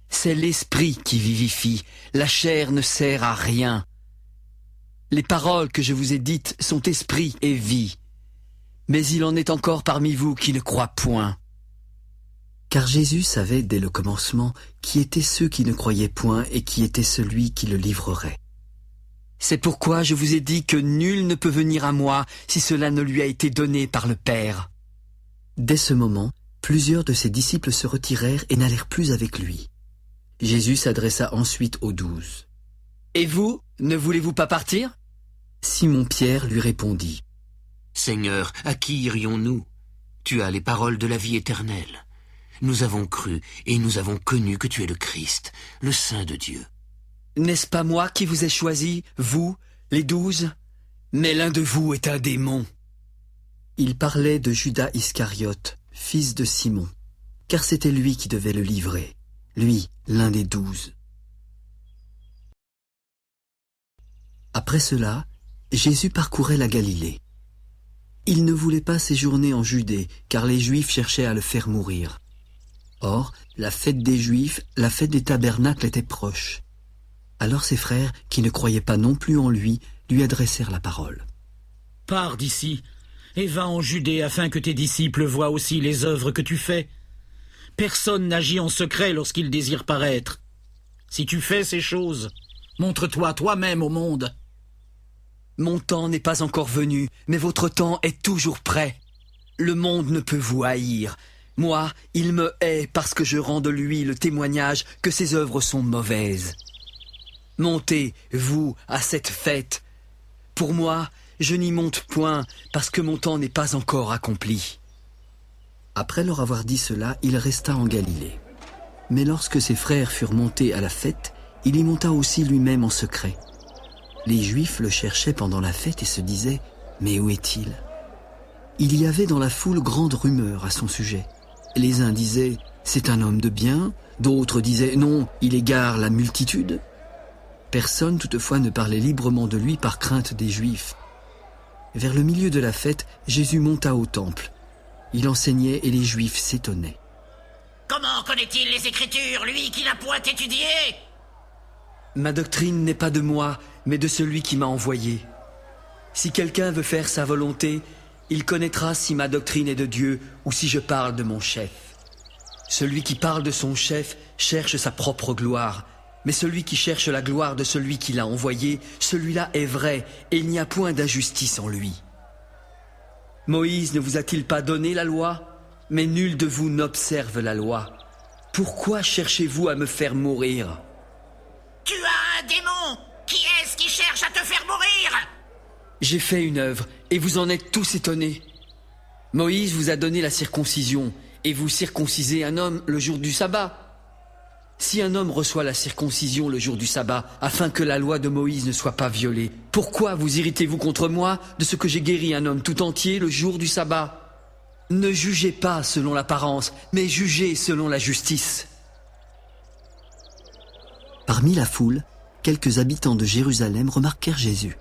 C'est l'Esprit qui vivifie, la chair ne sert à rien. Les paroles que je vous ai dites sont esprit et vie. Mais il en est encore parmi vous qui ne croient point. » Car Jésus savait dès le commencement qui étaient ceux qui ne croyaient point et qui était celui qui le livrerait. « C'est pourquoi je vous ai dit que nul ne peut venir à moi si cela ne lui a été donné par le Père. » Dès ce moment, plusieurs de ses disciples se retirèrent et n'allèrent plus avec lui. Jésus s'adressa ensuite aux 12. « Et vous, ne voulez-vous pas partir ?» Simon-Pierre lui répondit. « Seigneur, à qui irions-nous? Tu as les paroles de la vie éternelle. Nous avons cru et nous avons connu que tu es le Christ, le Saint de Dieu. » « N'est-ce pas moi qui vous ai choisi, vous, les 12? Mais l'un de vous est un démon. » Il parlait de Judas Iscariote, fils de Simon, car c'était lui qui devait le livrer, lui, l'un des 12. Après cela, Jésus parcourait la Galilée. Il ne voulait pas séjourner en Judée, car les Juifs cherchaient à le faire mourir. Or, la fête des Juifs, la fête des tabernacles était proche. Alors ses frères, qui ne croyaient pas non plus en lui adressèrent la parole. « Pars d'ici, et va en Judée afin que tes disciples voient aussi les œuvres que tu fais. Personne n'agit en secret lorsqu'il désire paraître. Si tu fais ces choses, montre-toi toi-même au monde. » « Mon temps n'est pas encore venu, mais votre temps est toujours prêt. Le monde ne peut vous haïr. Moi, il me hait parce que je rends de lui le témoignage que ses œuvres sont mauvaises. Montez, vous, à cette fête. Pour moi, je n'y monte point parce que mon temps n'est pas encore accompli. » Après leur avoir dit cela, il resta en Galilée. Mais lorsque ses frères furent montés à la fête, il y monta aussi lui-même en secret. Les Juifs le cherchaient pendant la fête et se disaient « Mais où est-il » Il y avait dans la foule grande rumeur à son sujet. Les uns disaient « C'est un homme de bien », d'autres disaient « Non, il égare la multitude ». Personne toutefois ne parlait librement de lui par crainte des Juifs. Vers le milieu de la fête, Jésus monta au temple. Il enseignait et les Juifs s'étonnaient. « Comment connaît-il les Écritures, lui qui n'a point étudié ?» Ma doctrine n'est pas de moi, mais de celui qui m'a envoyé. Si quelqu'un veut faire sa volonté, il connaîtra si ma doctrine est de Dieu ou si je parle de mon chef. Celui qui parle de son chef cherche sa propre gloire, mais celui qui cherche la gloire de celui qui l'a envoyé, celui-là est vrai, et il n'y a point d'injustice en lui. Moïse ne vous a-t-il pas donné la loi? Mais nul de vous n'observe la loi. Pourquoi cherchez-vous à me faire mourir? Tu as un démon! Qui est-ce qui cherche à te faire mourir? J'ai fait une œuvre, et vous en êtes tous étonnés. Moïse vous a donné la circoncision, et vous circoncisez un homme le jour du sabbat. Si un homme reçoit la circoncision le jour du sabbat, afin que la loi de Moïse ne soit pas violée, pourquoi vous irritez-vous contre moi de ce que j'ai guéri un homme tout entier le jour du sabbat? Ne jugez pas selon l'apparence, mais jugez selon la justice. Parmi la foule, quelques habitants de Jérusalem remarquèrent Jésus.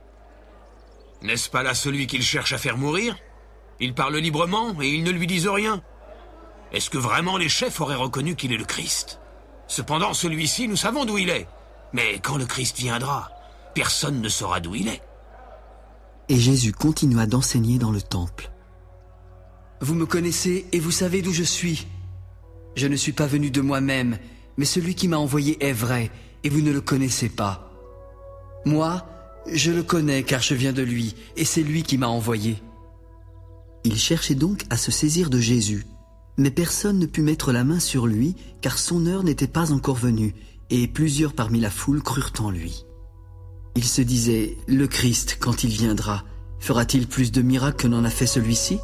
N'est-ce pas là celui qu'il cherche à faire mourir? Il parle librement et ils ne lui disent rien. Est-ce que vraiment les chefs auraient reconnu qu'il est le Christ? Cependant, celui-ci, nous savons d'où il est. Mais quand le Christ viendra, personne ne saura d'où il est. Et Jésus continua d'enseigner dans le temple. Vous me connaissez et vous savez d'où je suis. Je ne suis pas venu de moi-même, mais celui qui m'a envoyé est vrai, et vous ne le connaissez pas. Moi, je le connais car je viens de lui, et c'est lui qui m'a envoyé. Il cherchait donc à se saisir de Jésus, mais personne ne put mettre la main sur lui, car son heure n'était pas encore venue, et plusieurs parmi la foule crurent en lui. Il se disait, le Christ, quand il viendra, fera-t-il plus de miracles que n'en a fait celui-ci?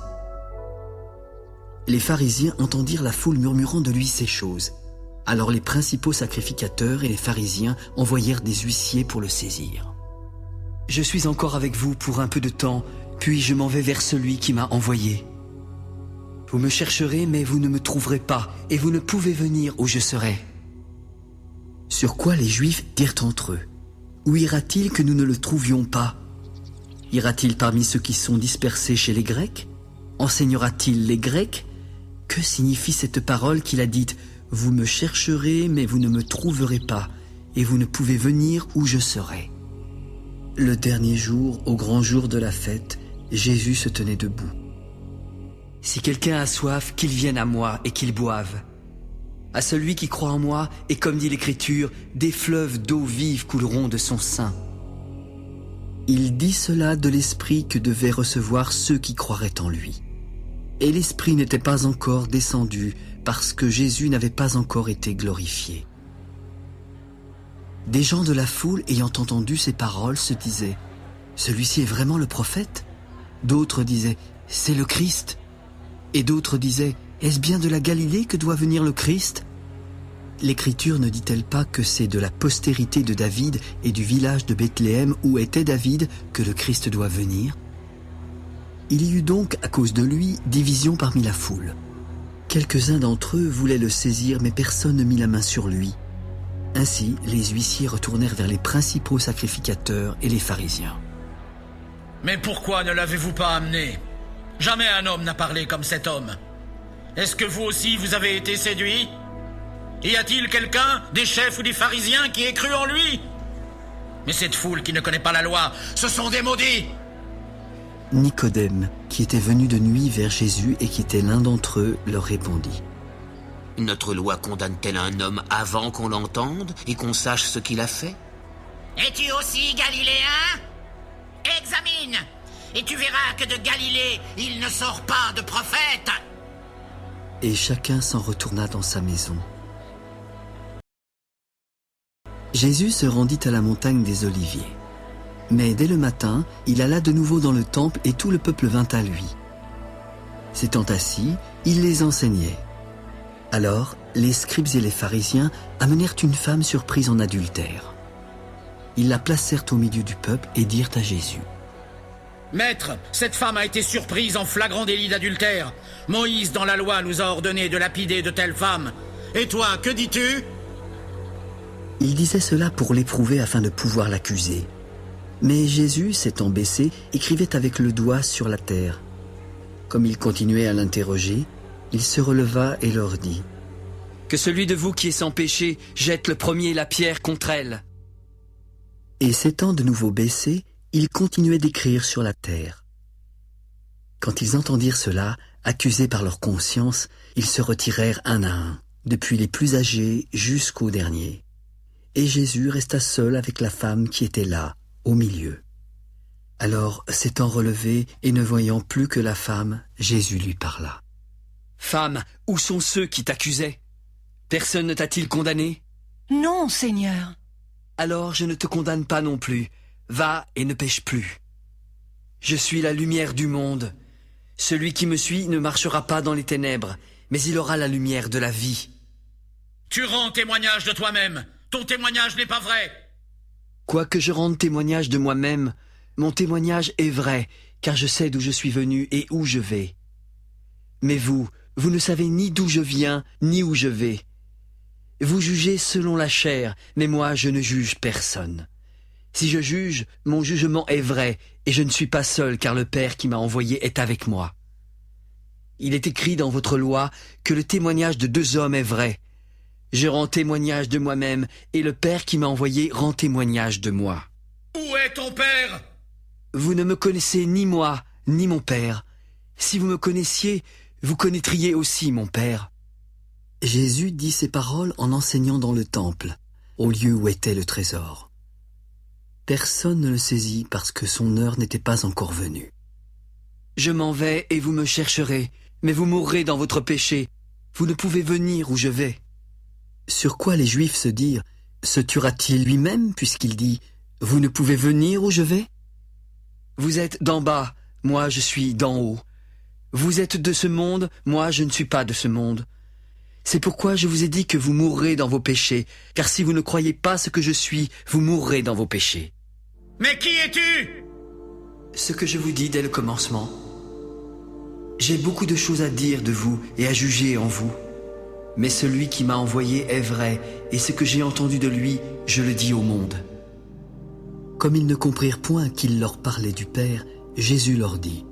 Les pharisiens entendirent la foule murmurant de lui ces choses. Alors les principaux sacrificateurs et les pharisiens envoyèrent des huissiers pour le saisir. Je suis encore avec vous pour un peu de temps, puis je m'en vais vers celui qui m'a envoyé. Vous me chercherez, mais vous ne me trouverez pas, et vous ne pouvez venir où je serai. Sur quoi les Juifs dirent entre eux, où ira-t-il que nous ne le trouvions pas? Ira-t-il parmi ceux qui sont dispersés chez les Grecs? Enseignera-t-il les Grecs? Que signifie cette parole qu'il a dite, vous me chercherez, mais vous ne me trouverez pas, et vous ne pouvez venir où je serai. Le dernier jour, au grand jour de la fête, Jésus se tenait debout. Si quelqu'un a soif, qu'il vienne à moi et qu'il boive. À celui qui croit en moi, et comme dit l'Écriture, des fleuves d'eau vive couleront de son sein. Il dit cela de l'Esprit que devaient recevoir ceux qui croiraient en lui. Et l'Esprit n'était pas encore descendu, parce que Jésus n'avait pas encore été glorifié. Des gens de la foule, ayant entendu ces paroles, se disaient « Celui-ci est vraiment le prophète ?» D'autres disaient « C'est le Christ ?» Et d'autres disaient « Est-ce bien de la Galilée que doit venir le Christ ?» L'Écriture ne dit-elle pas que c'est de la postérité de David et du village de Bethléem où était David que le Christ doit venir? Il y eut donc, à cause de lui, division parmi la foule. Quelques-uns d'entre eux voulaient le saisir, mais personne ne mit la main sur lui. Ainsi, les huissiers retournèrent vers les principaux sacrificateurs et les pharisiens. « Mais pourquoi ne l'avez-vous pas amené? Jamais un homme n'a parlé comme cet homme. Est-ce que vous aussi vous avez été séduits? Y a-t-il quelqu'un, des chefs ou des pharisiens, qui ait cru en lui? Mais cette foule qui ne connaît pas la loi, ce sont des maudits! » Nicodème, qui était venu de nuit vers Jésus et qui était l'un d'entre eux, leur répondit. « Notre loi condamne-t-elle un homme avant qu'on l'entende et qu'on sache ce qu'il a fait? Es-tu aussi galiléen? Examine, et tu verras que de Galilée, il ne sort pas de prophète. » Et chacun s'en retourna dans sa maison. Jésus se rendit à la montagne des Oliviers. Mais dès le matin, il alla de nouveau dans le temple et tout le peuple vint à lui. S'étant assis, il les enseignait. Alors, les scribes et les pharisiens amenèrent une femme surprise en adultère. Ils la placèrent au milieu du peuple et dirent à Jésus. « Maître, cette femme a été surprise en flagrant délit d'adultère. Moïse, dans la loi, nous a ordonné de lapider de telles femmes. Et toi, que dis-tu » Il disait cela pour l'éprouver afin de pouvoir l'accuser. Mais Jésus, s'étant baissé, écrivait avec le doigt sur la terre. Comme il continuait à l'interroger, il se releva et leur dit « Que celui de vous qui est sans péché jette le premier la pierre contre elle. » Et s'étant de nouveau baissé, il continuait d'écrire sur la terre. Quand ils entendirent cela, accusés par leur conscience, ils se retirèrent un à un, depuis les plus âgés jusqu'aux derniers. Et Jésus resta seul avec la femme qui était là, au milieu. Alors, s'étant relevé et ne voyant plus que la femme, Jésus lui parla. « Femme, où sont ceux qui t'accusaient? Personne ne t'a-t-il condamné? » ?»« Non, Seigneur. » »« Alors je ne te condamne pas non plus. Va et ne pêche plus. Je suis la lumière du monde. Celui qui me suit ne marchera pas dans les ténèbres, mais il aura la lumière de la vie. Tu rends témoignage de toi-même. Ton témoignage n'est pas vrai. Quoique je rende témoignage de moi-même, mon témoignage est vrai, car je sais d'où je suis venu et où je vais. Mais vous ne savez ni d'où je viens, ni où je vais. Vous jugez selon la chair, mais moi je ne juge personne. Si je juge, mon jugement est vrai, et je ne suis pas seul, car le Père qui m'a envoyé est avec moi. Il est écrit dans votre loi que le témoignage de 2 hommes est vrai. Je rends témoignage de moi-même, et le Père qui m'a envoyé rend témoignage de moi. Où est ton père? Vous ne me connaissez ni moi, ni mon Père. Si vous me connaissiez, vous connaîtriez aussi mon Père. Jésus dit ces paroles en enseignant dans le temple, au lieu où était le trésor. Personne ne le saisit parce que son heure n'était pas encore venue. Je m'en vais et vous me chercherez, mais vous mourrez dans votre péché. Vous ne pouvez venir où je vais. Sur quoi les Juifs se dirent, se tuera-t-il lui-même puisqu'il dit « Vous ne pouvez venir où je vais » Vous êtes d'en bas, moi je suis d'en haut. Vous êtes de ce monde, moi je ne suis pas de ce monde. C'est pourquoi je vous ai dit que vous mourrez dans vos péchés, car si vous ne croyez pas ce que je suis, vous mourrez dans vos péchés. Mais qui es-tu? Ce que je vous dis dès le commencement. J'ai beaucoup de choses à dire de vous et à juger en vous. Mais celui qui m'a envoyé est vrai, et ce que j'ai entendu de lui, je le dis au monde. Comme ils ne comprirent point qu'il leur parlait du Père, Jésus leur dit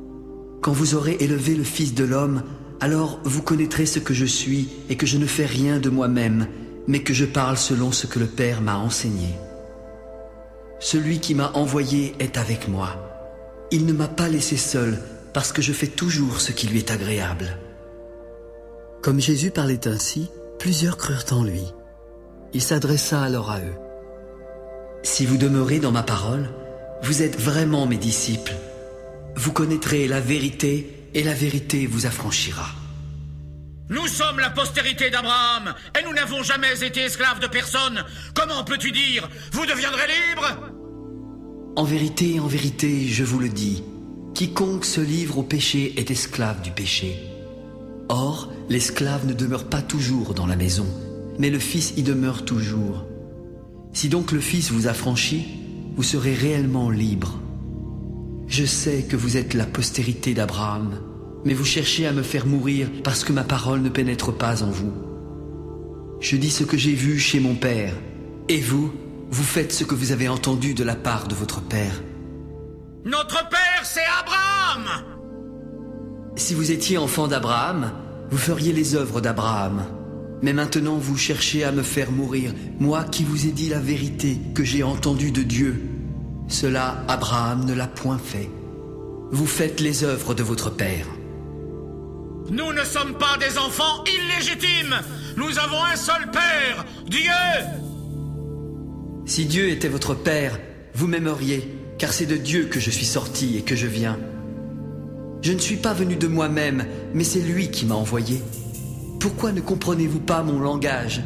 « Quand vous aurez élevé le Fils de l'homme, alors vous connaîtrez ce que je suis et que je ne fais rien de moi-même, mais que je parle selon ce que le Père m'a enseigné. Celui qui m'a envoyé est avec moi. Il ne m'a pas laissé seul, parce que je fais toujours ce qui lui est agréable. » Comme Jésus parlait ainsi, plusieurs crurent en lui. Il s'adressa alors à eux. « Si vous demeurez dans ma parole, vous êtes vraiment mes disciples. Vous connaîtrez la vérité, et la vérité vous affranchira. » Nous sommes la postérité d'Abraham, et nous n'avons jamais été esclaves de personne. Comment peux-tu dire, vous deviendrez libres? En vérité, je vous le dis, quiconque se livre au péché est esclave du péché. Or, l'esclave ne demeure pas toujours dans la maison, mais le Fils y demeure toujours. Si donc le Fils vous affranchit, vous serez réellement libre. Je sais que vous êtes la postérité d'Abraham, mais vous cherchez à me faire mourir parce que ma parole ne pénètre pas en vous. Je dis ce que j'ai vu chez mon Père, et vous faites ce que vous avez entendu de la part de votre Père. Notre Père, c'est Abraham! Si vous étiez enfant d'Abraham, vous feriez les œuvres d'Abraham. Mais maintenant vous cherchez à me faire mourir, moi qui vous ai dit la vérité que j'ai entendue de Dieu. Cela, Abraham ne l'a point fait. Vous faites les œuvres de votre Père. Nous ne sommes pas des enfants illégitimes. Nous avons un seul Père, Dieu. Si Dieu était votre Père, vous m'aimeriez, car c'est de Dieu que je suis sorti et que je viens. Je ne suis pas venu de moi-même, mais c'est lui qui m'a envoyé. Pourquoi ne comprenez-vous pas mon langage?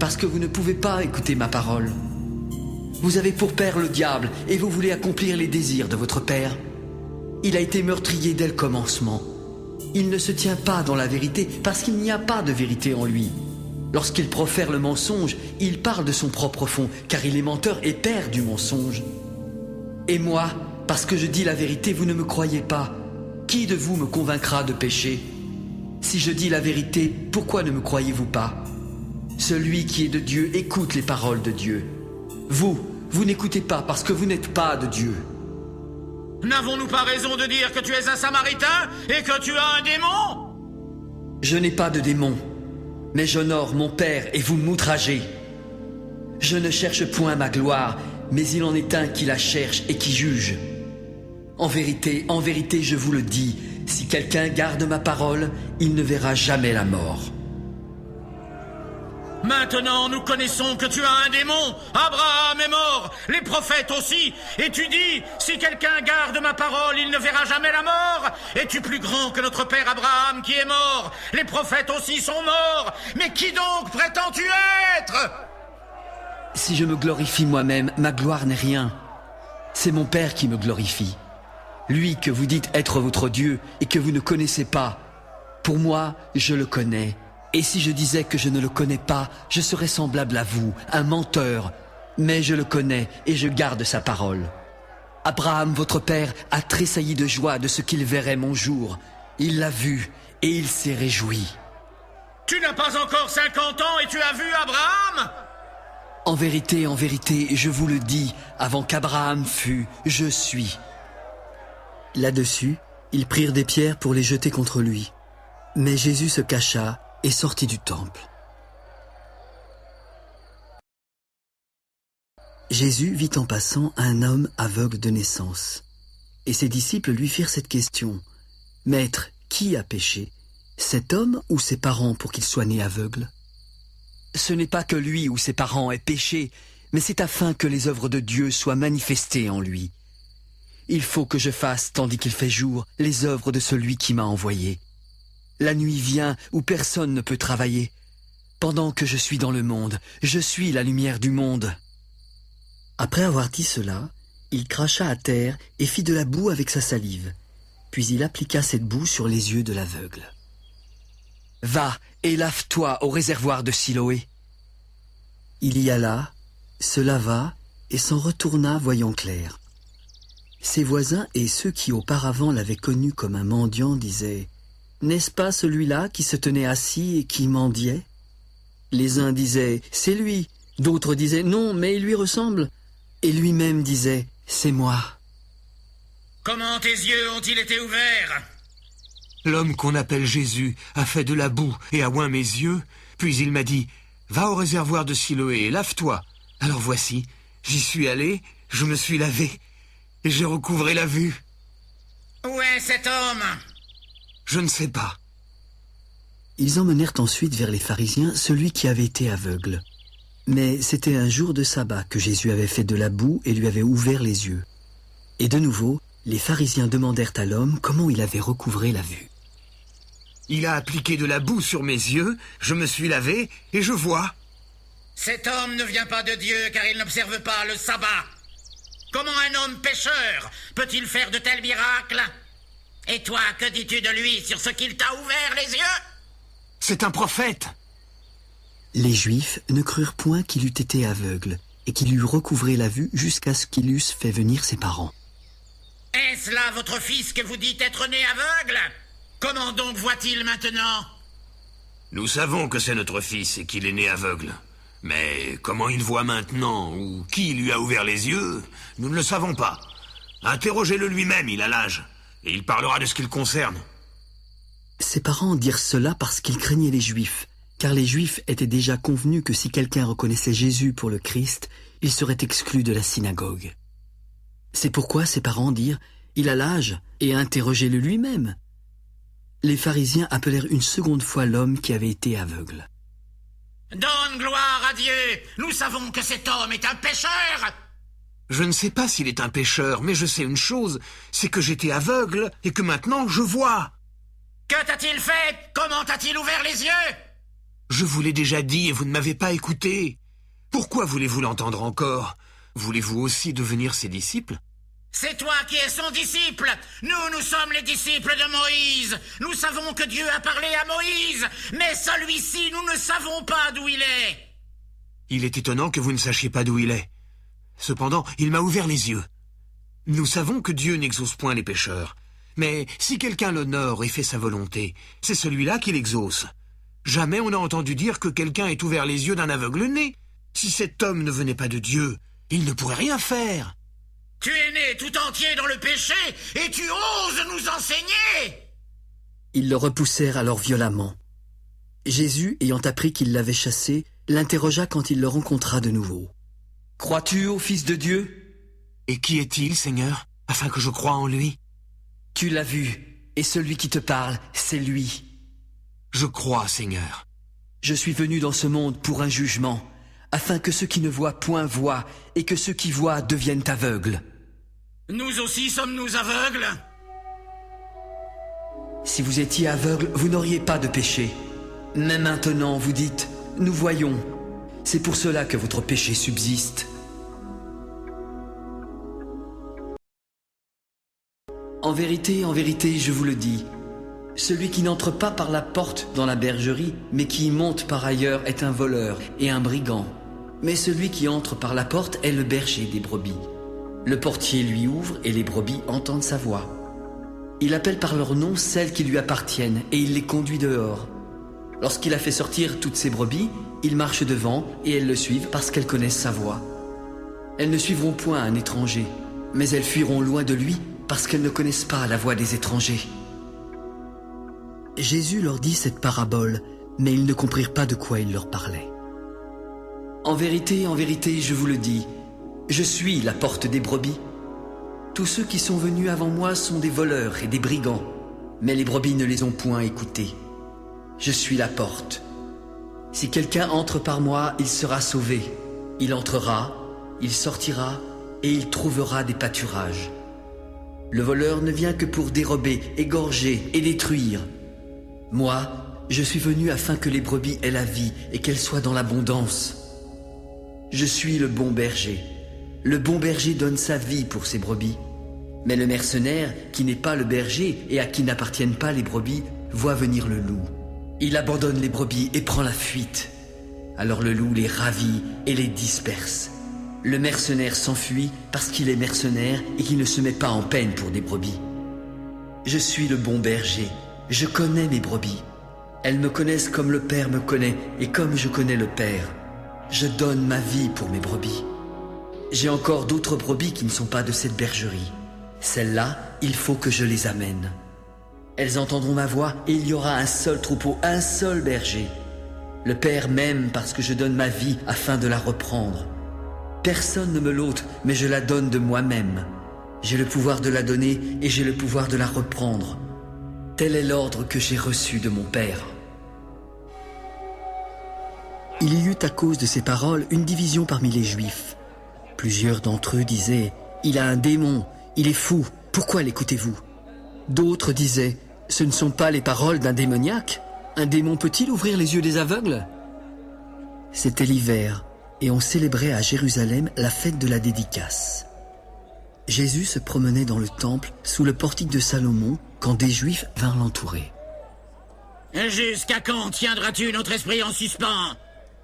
Parce que vous ne pouvez pas écouter ma parole. Vous avez pour père le diable, et vous voulez accomplir les désirs de votre père. Il a été meurtrier dès le commencement. Il ne se tient pas dans la vérité, parce qu'il n'y a pas de vérité en lui. Lorsqu'il profère le mensonge, il parle de son propre fond, car il est menteur et père du mensonge. Et moi, parce que je dis la vérité, vous ne me croyez pas. Qui de vous me convaincra de pécher? Si je dis la vérité, pourquoi ne me croyez-vous pas? Celui qui est de Dieu écoute les paroles de Dieu. Vous n'écoutez pas parce que vous n'êtes pas de Dieu. N'avons-nous pas raison de dire que tu es un Samaritain et que tu as un démon? Je n'ai pas de démon, mais j'honore mon Père et vous m'outragez. Je ne cherche point ma gloire, mais il en est un qui la cherche et qui juge. En vérité, je vous le dis, si quelqu'un garde ma parole, il ne verra jamais la mort. Maintenant, nous connaissons que tu as un démon. Abraham est mort, les prophètes aussi. Et tu dis, si quelqu'un garde ma parole, il ne verra jamais la mort. Es-tu plus grand que notre père Abraham qui est mort? Les prophètes aussi sont morts. Mais qui donc prétends-tu être? Si je me glorifie moi-même, ma gloire n'est rien. C'est mon Père qui me glorifie. Lui que vous dites être votre Dieu et que vous ne connaissez pas. Pour moi, je le connais. Et si je disais que je ne le connais pas, je serais semblable à vous, un menteur. Mais je le connais et je garde sa parole. Abraham, votre père, a tressailli de joie de ce qu'il verrait mon jour. Il l'a vu et il s'est réjoui. Tu n'as pas encore 50 ans et tu as vu Abraham? En vérité, je vous le dis, avant qu'Abraham fût, je suis. Là-dessus, ils prirent des pierres pour les jeter contre lui. Mais Jésus se cacha et sortit du temple. Jésus vit en passant un homme aveugle de naissance. Et ses disciples lui firent cette question. « Maître, qui a péché, cet homme ou ses parents pour qu'il soit né aveugle ?» Ce n'est pas que lui ou ses parents aient péché, mais c'est afin que les œuvres de Dieu soient manifestées en lui. Il faut que je fasse, tandis qu'il fait jour, les œuvres de celui qui m'a envoyé. La nuit vient où personne ne peut travailler. Pendant que je suis dans le monde, je suis la lumière du monde. Après avoir dit cela, il cracha à terre et fit de la boue avec sa salive. Puis il appliqua cette boue sur les yeux de l'aveugle. « Va et lave-toi au réservoir de Siloé. » Il y alla, se lava et s'en retourna voyant clair. Ses voisins et ceux qui auparavant l'avaient connu comme un mendiant disaient « N'est-ce pas celui-là qui se tenait assis et qui mendiait ?» Les uns disaient « C'est lui », d'autres disaient « Non, mais il lui ressemble ». Et lui-même disait « C'est moi ». Comment tes yeux ont-ils été ouverts? L'homme qu'on appelle Jésus a fait de la boue et a oint mes yeux, puis il m'a dit « Va au réservoir de Siloé et lave-toi ». Alors voici, j'y suis allé, je me suis lavé, et j'ai recouvré la vue. Où est cet homme? Je ne sais pas. Ils emmenèrent ensuite vers les pharisiens celui qui avait été aveugle. Mais c'était un jour de sabbat que Jésus avait fait de la boue et lui avait ouvert les yeux. Et de nouveau, les pharisiens demandèrent à l'homme comment il avait recouvré la vue. Il a appliqué de la boue sur mes yeux, je me suis lavé et je vois. Cet homme ne vient pas de Dieu car il n'observe pas le sabbat. Comment un homme pécheur peut-il faire de tels miracles? Et toi, que dis-tu de lui sur ce qu'il t'a ouvert les yeux? C'est un prophète. Les Juifs ne crurent point qu'il eût été aveugle et qu'il eût recouvré la vue jusqu'à ce qu'il eusse fait venir ses parents. Est-ce là votre fils que vous dites être né aveugle? Comment donc voit-il maintenant? Nous savons que c'est notre fils et qu'il est né aveugle. Mais comment il voit maintenant, ou qui lui a ouvert les yeux, nous ne le savons pas. Interrogez-le lui-même, il a l'âge, et il parlera de ce qui le concerne. Ses parents dirent cela parce qu'ils craignaient les Juifs, car les Juifs étaient déjà convenus que si quelqu'un reconnaissait Jésus pour le Christ, il serait exclu de la synagogue. C'est pourquoi ses parents dirent « Il a l'âge, et interrogez-le lui-même ». Les pharisiens appelèrent une seconde fois l'homme qui avait été aveugle. Donne gloire à Dieu! Nous savons que cet homme est un pécheur! Je ne sais pas s'il est un pécheur, mais je sais une chose, c'est que j'étais aveugle et que maintenant je vois. Que t'a-t-il fait? Comment t'a-t-il ouvert les yeux? Je vous l'ai déjà dit et vous ne m'avez pas écouté. Pourquoi voulez-vous l'entendre encore? Voulez-vous aussi devenir ses disciples? C'est toi qui es son disciple. Nous sommes les disciples de Moïse. Nous savons que Dieu a parlé à Moïse, mais celui-ci, nous ne savons pas d'où il est. Il est étonnant que vous ne sachiez pas d'où il est. Cependant, il m'a ouvert les yeux. Nous savons que Dieu n'exauce point les pécheurs. Mais si quelqu'un l'honore et fait sa volonté, c'est celui-là qui l'exauce. Jamais on n'a entendu dire que quelqu'un ait ouvert les yeux d'un aveugle-né. Si cet homme ne venait pas de Dieu, il ne pourrait rien faire. Tu es né tout entier dans le péché et tu oses nous enseigner! Ils le repoussèrent alors violemment. Jésus, ayant appris qu'il l'avait chassé, l'interrogea quand il le rencontra de nouveau. « Crois-tu au Fils de Dieu ?» Et qui est-il, Seigneur, afin que je croie en lui? Tu l'as vu, et celui qui te parle, c'est lui. Je crois, Seigneur. Je suis venu dans ce monde pour un jugement, afin que ceux qui ne voient point voient, et que ceux qui voient deviennent aveugles. Nous aussi sommes-nous aveugles? Si vous étiez aveugle, vous n'auriez pas de péché. Mais maintenant, vous dites, nous voyons. C'est pour cela que votre péché subsiste. En vérité, je vous le dis, Celui qui n'entre pas par la porte dans la bergerie, mais qui y monte par ailleurs est un voleur et un brigand. Mais celui qui entre par la porte est le berger des brebis. Le portier lui ouvre et les brebis entendent sa voix. Il appelle par leur nom celles qui lui appartiennent et il les conduit dehors. Lorsqu'il a fait sortir toutes ses brebis, il marche devant et elles le suivent parce qu'elles connaissent sa voix. Elles ne suivront point un étranger, mais elles fuiront loin de lui parce qu'elles ne connaissent pas la voix des étrangers. Jésus leur dit cette parabole, mais ils ne comprirent pas de quoi il leur parlait. En vérité, je vous le dis, je suis la porte des brebis. Tous ceux qui sont venus avant moi sont des voleurs et des brigands, mais les brebis ne les ont point écoutés. Je suis la porte. Si quelqu'un entre par moi, il sera sauvé. Il entrera, il sortira et il trouvera des pâturages. Le voleur ne vient que pour dérober, égorger et détruire. Moi, je suis venu afin que les brebis aient la vie et qu'elles soient dans l'abondance. Je suis le bon berger. Le bon berger donne sa vie pour ses brebis. Mais le mercenaire, qui n'est pas le berger et à qui n'appartiennent pas les brebis, voit venir le loup. Il abandonne les brebis et prend la fuite. Alors le loup les ravit et les disperse. Le mercenaire s'enfuit parce qu'il est mercenaire et qu'il ne se met pas en peine pour des brebis. Je suis le bon berger. Je connais mes brebis. Elles me connaissent comme le Père me connaît et comme je connais le Père. Je donne ma vie pour mes brebis. J'ai encore d'autres brebis qui ne sont pas de cette bergerie. Celles-là, il faut que je les amène. Elles entendront ma voix et il y aura un seul troupeau, un seul berger. Le Père m'aime parce que je donne ma vie afin de la reprendre. Personne ne me l'ôte, mais je la donne de moi-même. J'ai le pouvoir de la donner et j'ai le pouvoir de la reprendre. Tel est l'ordre que j'ai reçu de mon Père. Il y eut à cause de ces paroles une division parmi les Juifs. Plusieurs d'entre eux disaient « Il a un démon, il est fou, pourquoi l'écoutez-vous » D'autres disaient « Ce ne sont pas les paroles d'un démoniaque. Un démon peut-il ouvrir les yeux des aveugles ?» C'était l'hiver, et on célébrait à Jérusalem la fête de la dédicace. Jésus se promenait dans le temple sous le portique de Salomon quand des Juifs vinrent l'entourer. « Jusqu'à quand tiendras-tu notre esprit en suspens?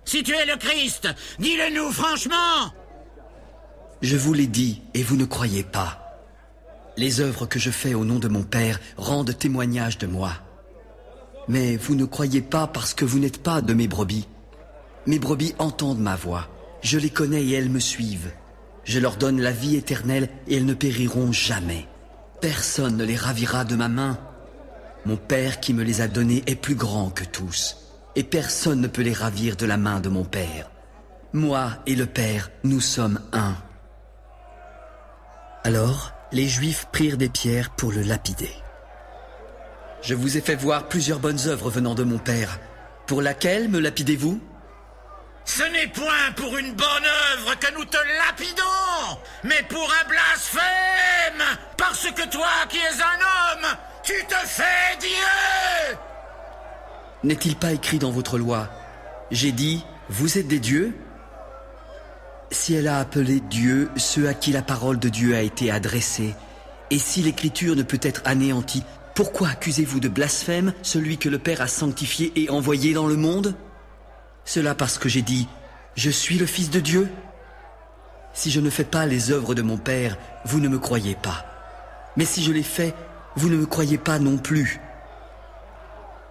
Si tu es le Christ, dis-le-nous franchement !» Je vous l'ai dit, et vous ne croyez pas. Les œuvres que je fais au nom de mon Père rendent témoignage de moi. Mais vous ne croyez pas parce que vous n'êtes pas de mes brebis. Mes brebis entendent ma voix. Je les connais et elles me suivent. Je leur donne la vie éternelle et elles ne périront jamais. Personne ne les ravira de ma main. Mon Père qui me les a donnés est plus grand que tous. Et personne ne peut les ravir de la main de mon Père. Moi et le Père, nous sommes un. Alors, les Juifs prirent des pierres pour le lapider. Je vous ai fait voir plusieurs bonnes œuvres venant de mon Père. Pour laquelle me lapidez-vous ? Ce n'est point pour une bonne œuvre que nous te lapidons, mais pour un blasphème, parce que toi qui es un homme, tu te fais Dieu. N'est-il pas écrit dans votre loi ? J'ai dit, vous êtes des dieux ? Si elle a appelé Dieu ceux à qui la parole de Dieu a été adressée, et si l'écriture ne peut être anéantie, pourquoi accusez-vous de blasphème celui que le Père a sanctifié et envoyé dans le monde ? Cela parce que j'ai dit, je suis le Fils de Dieu ? Si je ne fais pas les œuvres de mon Père, vous ne me croyez pas. Mais si je les fais, vous ne me croyez pas non plus.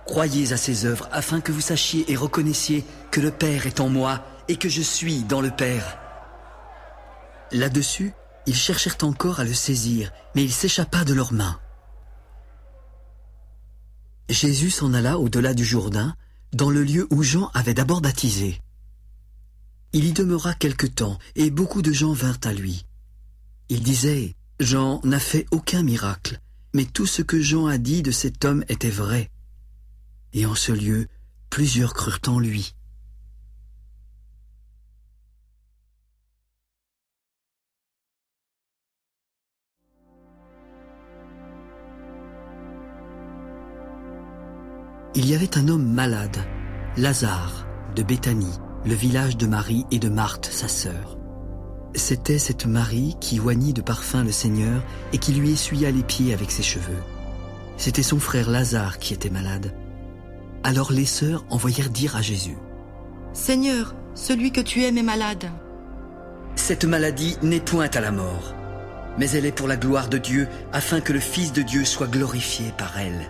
Croyez à ces œuvres afin que vous sachiez et reconnaissiez que le Père est en moi et que je suis dans le Père. Là-dessus, ils cherchèrent encore à le saisir, mais il s'échappa de leurs mains. Jésus s'en alla au-delà du Jourdain, dans le lieu où Jean avait d'abord baptisé. Il y demeura quelque temps, et beaucoup de gens vinrent à lui. Ils disaient, Jean n'a fait aucun miracle, mais tout ce que Jean a dit de cet homme était vrai. Et en ce lieu, plusieurs crurent en lui. Il y avait un homme malade, Lazare, de Béthanie, le village de Marie et de Marthe, sa sœur. C'était cette Marie qui oignit de parfum le Seigneur et qui lui essuya les pieds avec ses cheveux. C'était son frère Lazare qui était malade. Alors les sœurs envoyèrent dire à Jésus: Seigneur, celui que tu aimes est malade. Cette maladie n'est point à la mort, mais elle est pour la gloire de Dieu, afin que le Fils de Dieu soit glorifié par elle.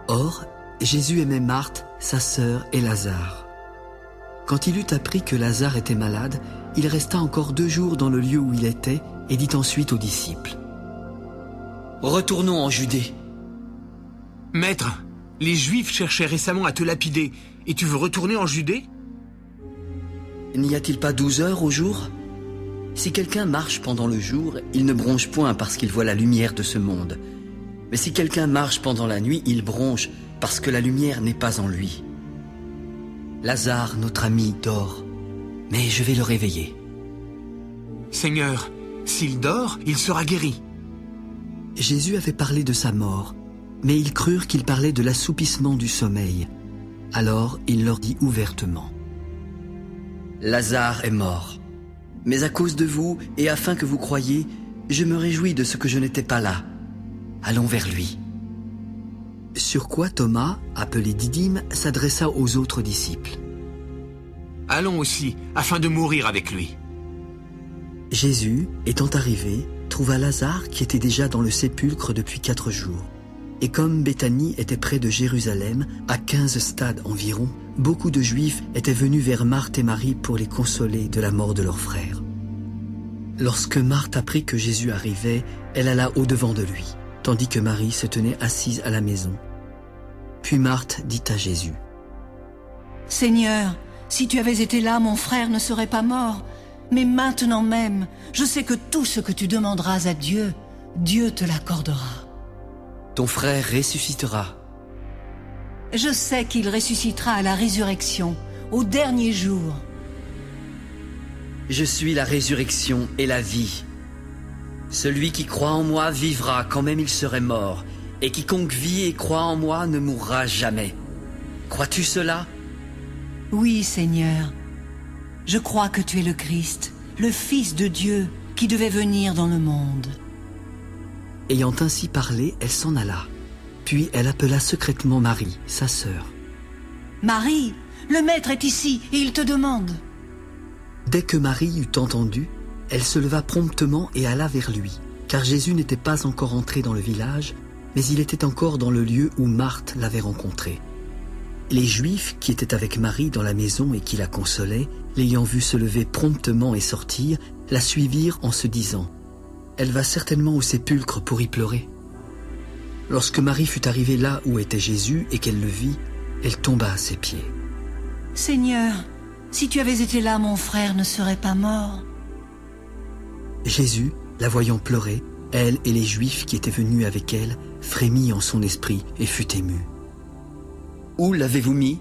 Or, Jésus aimait Marthe, sa sœur et Lazare. Quand il eut appris que Lazare était malade, il resta encore 2 jours dans le lieu où il était et dit ensuite aux disciples: Retournons en Judée. Maître, les Juifs cherchaient récemment à te lapider, et tu veux retourner en Judée? N'y a-t-il pas 12 heures au jour? Si quelqu'un marche pendant le jour, il ne bronche point parce qu'il voit la lumière de ce monde. Mais si quelqu'un marche pendant la nuit, il bronche parce que la lumière n'est pas en lui. Lazare, notre ami, dort, mais je vais le réveiller. Seigneur, s'il dort, il sera guéri. Jésus avait parlé de sa mort, mais ils crurent qu'il parlait de l'assoupissement du sommeil. Alors il leur dit ouvertement: Lazare est mort. Mais à cause de vous, et afin que vous croyiez, je me réjouis de ce que je n'étais pas là. Allons vers lui. Sur quoi Thomas, appelé Didyme, s'adressa aux autres disciples: Allons aussi, afin de mourir avec lui. Jésus, étant arrivé, trouva Lazare qui était déjà dans le sépulcre depuis 4 jours. Et comme Béthanie était près de Jérusalem, à 15 stades environ, beaucoup de Juifs étaient venus vers Marthe et Marie pour les consoler de la mort de leur frère. Lorsque Marthe apprit que Jésus arrivait, elle alla au-devant de lui, tandis que Marie se tenait assise à la maison. Puis Marthe dit à Jésus: Seigneur, si tu avais été là, mon frère ne serait pas mort. Mais maintenant même, je sais que tout ce que tu demanderas à Dieu, Dieu te l'accordera. Ton frère ressuscitera. Je sais qu'il ressuscitera à la résurrection, au dernier jour. Je suis la résurrection et la vie. Celui qui croit en moi vivra quand même il serait mort, et quiconque vit et croit en moi ne mourra jamais. Crois-tu cela? Oui, Seigneur. Je crois que tu es le Christ, le Fils de Dieu, qui devait venir dans le monde. Ayant ainsi parlé, elle s'en alla. Puis elle appela secrètement Marie, sa sœur. Marie, le Maître est ici et il te demande. Dès que Marie eut entendu, elle se leva promptement et alla vers lui, car Jésus n'était pas encore entré dans le village, mais il était encore dans le lieu où Marthe l'avait rencontré. Les Juifs qui étaient avec Marie dans la maison et qui la consolaient, l'ayant vue se lever promptement et sortir, la suivirent en se disant: Elle va certainement au sépulcre pour y pleurer. Lorsque Marie fut arrivée là où était Jésus et qu'elle le vit, elle tomba à ses pieds. Seigneur, si tu avais été là, mon frère ne serait pas mort. Jésus, la voyant pleurer, elle et les Juifs qui étaient venus avec elle, frémit en son esprit et fut ému. Où l'avez-vous mis?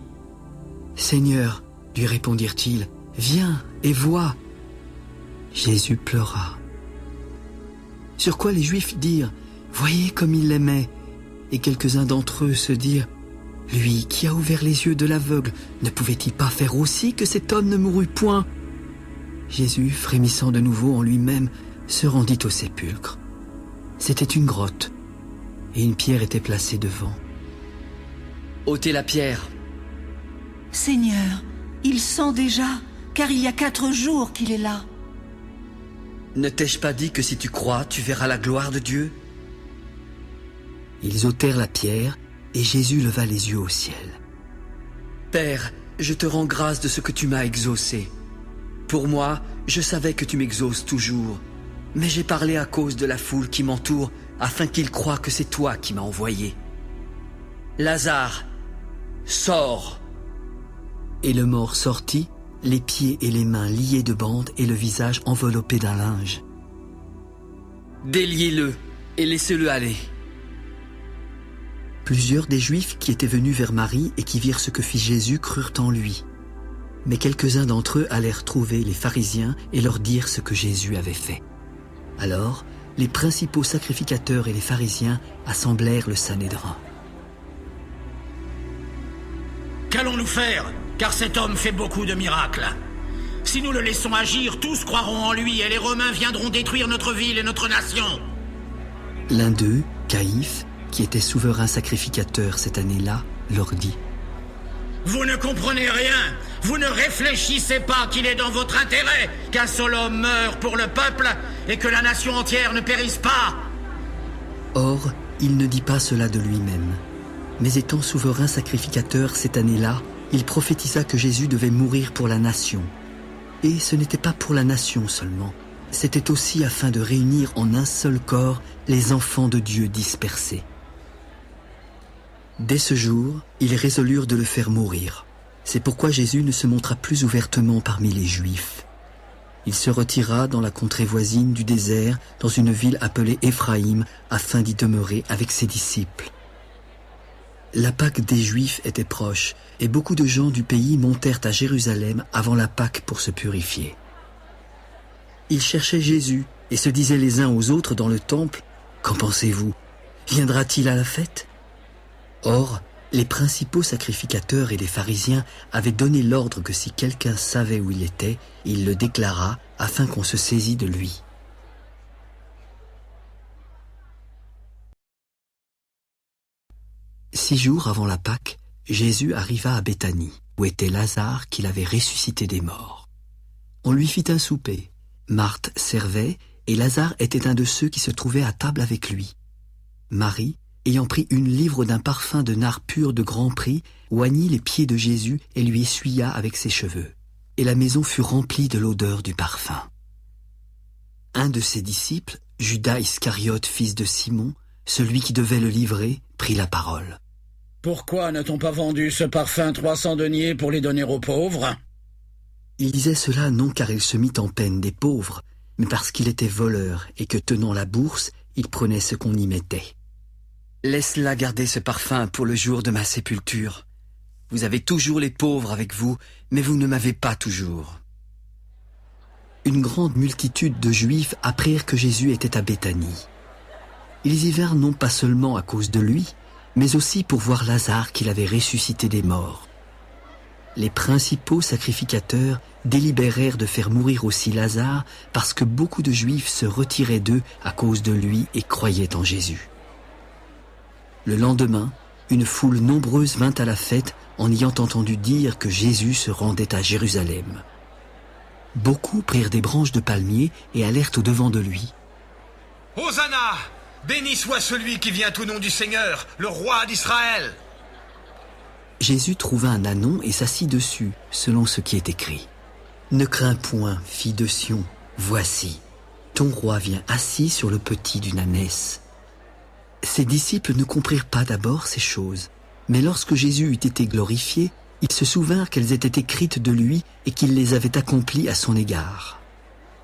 Seigneur, lui répondirent-ils, viens et vois. Jésus pleura. Sur quoi les Juifs dirent: voyez comme il l'aimait. Et quelques-uns d'entre eux se dirent: lui qui a ouvert les yeux de l'aveugle, ne pouvait-il pas faire aussi que cet homme ne mourût point? Jésus, frémissant de nouveau en lui-même, se rendit au sépulcre. C'était une grotte, et une pierre était placée devant. Ôtez la pierre. Seigneur, il sent déjà, car il y a 4 jours qu'il est là. Ne t'ai-je pas dit que si tu crois, tu verras la gloire de Dieu? Ils ôtèrent la pierre, et Jésus leva les yeux au ciel. Père, je te rends grâce de ce que tu m'as exaucé. Pour moi, je savais que tu m'exauces toujours, mais j'ai parlé à cause de la foule qui m'entoure, afin qu'ils croient que c'est toi qui m'as envoyé. Lazare, sors! Et le mort sortit, les pieds et les mains liés de bandes et le visage enveloppé d'un linge. Déliez-le et laissez-le aller. Plusieurs des Juifs qui étaient venus vers Marie et qui virent ce que fit Jésus crurent en lui. Mais quelques-uns d'entre eux allèrent trouver les pharisiens et leur dire ce que Jésus avait fait. Alors, les principaux sacrificateurs et les pharisiens assemblèrent le Sanhédrin. Qu'allons-nous faire? Car cet homme fait beaucoup de miracles. Si nous le laissons agir, tous croiront en lui et les Romains viendront détruire notre ville et notre nation. L'un d'eux, Caïphe, qui était souverain sacrificateur cette année-là, leur dit: Vous ne comprenez rien. Vous ne réfléchissez pas qu'il est dans votre intérêt qu'un seul homme meure pour le peuple et que la nation entière ne périsse pas. Or, il ne dit pas cela de lui-même. Mais étant souverain sacrificateur cette année-là, il prophétisa que Jésus devait mourir pour la nation. Et ce n'était pas pour la nation seulement, c'était aussi afin de réunir en un seul corps les enfants de Dieu dispersés. Dès ce jour, ils résolurent de le faire mourir. C'est pourquoi Jésus ne se montra plus ouvertement parmi les Juifs. Il se retira dans la contrée voisine du désert, dans une ville appelée Éphraïm, afin d'y demeurer avec ses disciples. La Pâque des Juifs était proche, et beaucoup de gens du pays montèrent à Jérusalem avant la Pâque pour se purifier. Ils cherchaient Jésus et se disaient les uns aux autres dans le temple: Qu'en pensez-vous? Viendra-t-il à la fête? Or, les principaux sacrificateurs et les pharisiens avaient donné l'ordre que si quelqu'un savait où il était, il le déclarât afin qu'on se saisît de lui. Six jours avant la Pâque, Jésus arriva à Béthanie, où était Lazare qu'il avait ressuscité des morts. On lui fit un souper. Marthe servait, et Lazare était un de ceux qui se trouvaient à table avec lui. Marie, ayant pris une livre d'un parfum de nard pur de grand prix, oignit les pieds de Jésus et lui essuya avec ses cheveux. Et la maison fut remplie de l'odeur du parfum. Un de ses disciples, Judas Iscariote, fils de Simon, celui qui devait le livrer, prit la parole. « Pourquoi n'a-t-on pas vendu ce parfum 300 deniers pour les donner aux pauvres ?» Il disait cela non car il se mit en peine des pauvres, mais parce qu'il était voleur et que, tenant la bourse, il prenait ce qu'on y mettait. « Laisse-la garder ce parfum pour le jour de ma sépulture. Vous avez toujours les pauvres avec vous, mais vous ne m'avez pas toujours. » Une grande multitude de Juifs apprirent que Jésus était à Béthanie. Ils y vinrent non pas seulement à cause de lui, mais aussi pour voir Lazare qu'il avait ressuscité des morts. Les principaux sacrificateurs délibérèrent de faire mourir aussi Lazare parce que beaucoup de Juifs se retiraient d'eux à cause de lui et croyaient en Jésus. Le lendemain, une foule nombreuse vint à la fête en ayant entendu dire que Jésus se rendait à Jérusalem. Beaucoup prirent des branches de palmier et allèrent au-devant de lui. « Hosanna! Béni soit celui qui vient au nom du Seigneur, le roi d'Israël !» Jésus trouva un ânon et s'assit dessus, selon ce qui est écrit. « Ne crains point, fille de Sion, voici, ton roi vient assis sur le petit d'une ânesse. » Ses disciples ne comprirent pas d'abord ces choses, mais lorsque Jésus eut été glorifié, ils se souvinrent qu'elles étaient écrites de lui et qu'il les avait accomplies à son égard.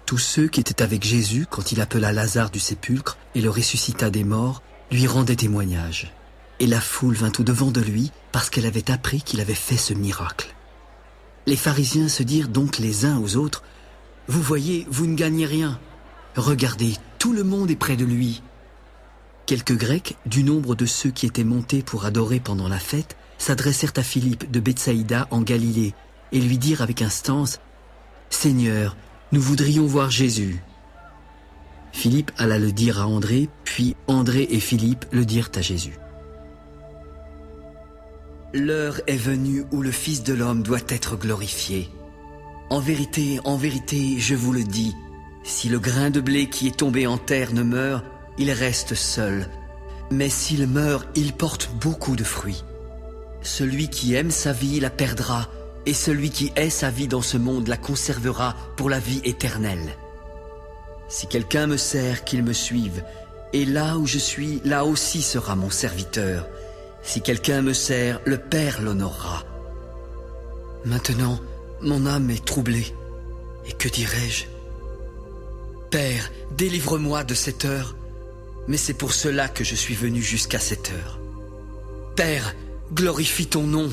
Tous ceux qui étaient avec Jésus quand il appela Lazare du sépulcre et le ressuscita des morts lui rendaient témoignage. Et la foule vint au-devant de lui parce qu'elle avait appris qu'il avait fait ce miracle. Les pharisiens se dirent donc les uns aux autres: « Vous voyez, vous ne gagnez rien. Regardez, tout le monde est près de lui. » Quelques Grecs, du nombre de ceux qui étaient montés pour adorer pendant la fête, s'adressèrent à Philippe de Bethsaïda en Galilée et lui dirent avec instance: « Seigneur, nous voudrions voir Jésus. » Philippe alla le dire à André, puis André et Philippe le dirent à Jésus. L'heure est venue où le Fils de l'homme doit être glorifié. En vérité, je vous le dis, si le grain de blé qui est tombé en terre ne meurt, il reste seul. Mais s'il meurt, il porte beaucoup de fruits. Celui qui aime sa vie la perdra, et celui qui hait sa vie dans ce monde la conservera pour la vie éternelle. Si quelqu'un me sert, qu'il me suive, et là où je suis, là aussi sera mon serviteur. Si quelqu'un me sert, le Père l'honorera. Maintenant, mon âme est troublée. Et que dirai-je? Père, délivre-moi de cette heure. Mais c'est pour cela que je suis venu jusqu'à cette heure. Père, glorifie ton nom.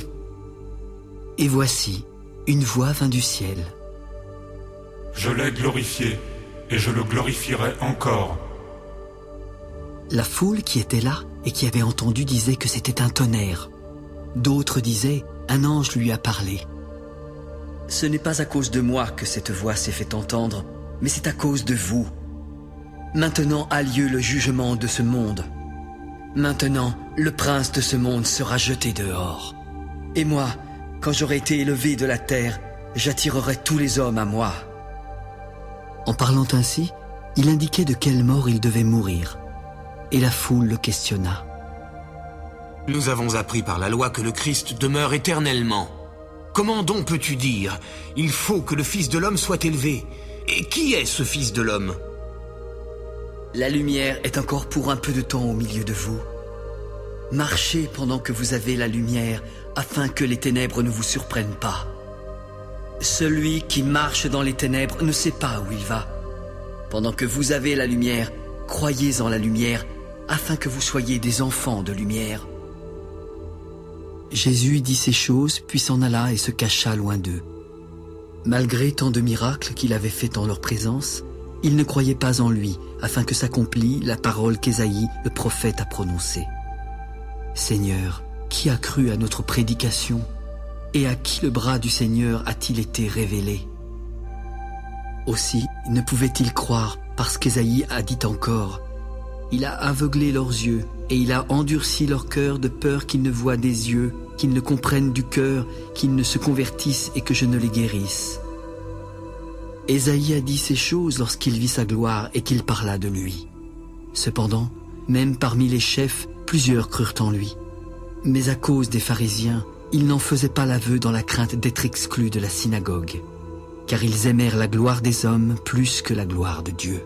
Et voici, une voix vint du ciel. Je l'ai glorifié, et je le glorifierai encore. La foule qui était là et qui avait entendu disait que c'était un tonnerre. D'autres disaient, un ange lui a parlé. Ce n'est pas à cause de moi que cette voix s'est fait entendre, mais c'est à cause de vous. Maintenant a lieu le jugement de ce monde. Maintenant, le prince de ce monde sera jeté dehors. Et moi, quand j'aurai été élevé de la terre, j'attirerai tous les hommes à moi. » En parlant ainsi, il indiquait de quelle mort il devait mourir. Et la foule le questionna. « Nous avons appris par la loi que le Christ demeure éternellement. Comment donc peux-tu dire « Il faut que le Fils de l'homme soit élevé » ? Et qui est ce Fils de l'homme ? La lumière est encore pour un peu de temps au milieu de vous. Marchez pendant que vous avez la lumière, afin que les ténèbres ne vous surprennent pas. Celui qui marche dans les ténèbres ne sait pas où il va. Pendant que vous avez la lumière, croyez en la lumière, afin que vous soyez des enfants de lumière. » Jésus dit ces choses, puis s'en alla et se cacha loin d'eux. Malgré tant de miracles qu'il avait faits en leur présence, ils ne croyaient pas en lui, afin que s'accomplît la parole qu'Ésaïe, le prophète, a prononcée. « Seigneur, qui a cru à notre prédication ? Et à qui le bras du Seigneur a-t-il été révélé ?» Aussi ne pouvaient-ils croire, parce qu'Ésaïe a dit encore « Il a aveuglé leurs yeux, et il a endurci leur cœur de peur qu'ils ne voient des yeux, qu'ils ne comprennent du cœur, qu'ils ne se convertissent et que je ne les guérisse. » Ésaïe a dit ces choses lorsqu'il vit sa gloire et qu'il parla de lui. Cependant, même parmi les chefs, plusieurs crurent en lui. Mais à cause des pharisiens, ils n'en faisaient pas l'aveu dans la crainte d'être exclus de la synagogue, car ils aimèrent la gloire des hommes plus que la gloire de Dieu.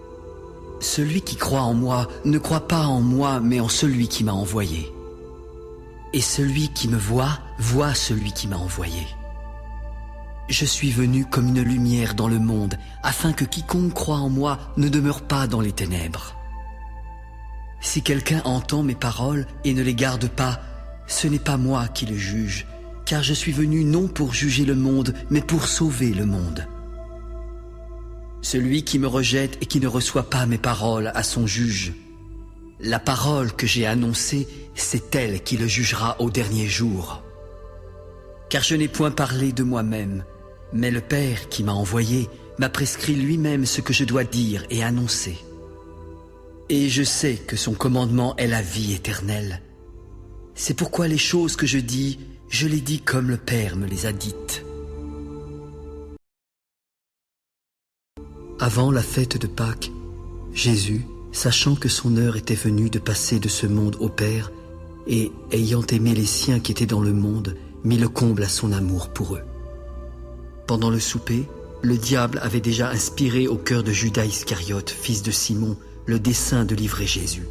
« Celui qui croit en moi ne croit pas en moi, mais en celui qui m'a envoyé. Et celui qui me voit, voit celui qui m'a envoyé. Je suis venu comme une lumière dans le monde, afin que quiconque croit en moi ne demeure pas dans les ténèbres. Si quelqu'un entend mes paroles et ne les garde pas, ce n'est pas moi qui le juge, car je suis venu non pour juger le monde, mais pour sauver le monde. Celui qui me rejette et qui ne reçoit pas mes paroles a son juge. La parole que j'ai annoncée, c'est elle qui le jugera au dernier jour. Car je n'ai point parlé de moi-même, mais le Père qui m'a envoyé m'a prescrit lui-même ce que je dois dire et annoncer. Et je sais que son commandement est la vie éternelle. C'est pourquoi les choses que je dis, je les dis comme le Père me les a dites. Avant la fête de Pâques, Jésus, sachant que son heure était venue de passer de ce monde au Père, et ayant aimé les siens qui étaient dans le monde, mit le comble à son amour pour eux. Pendant le souper, le diable avait déjà inspiré au cœur de Judas Iscariote, fils de Simon, le dessein de livrer Jésus.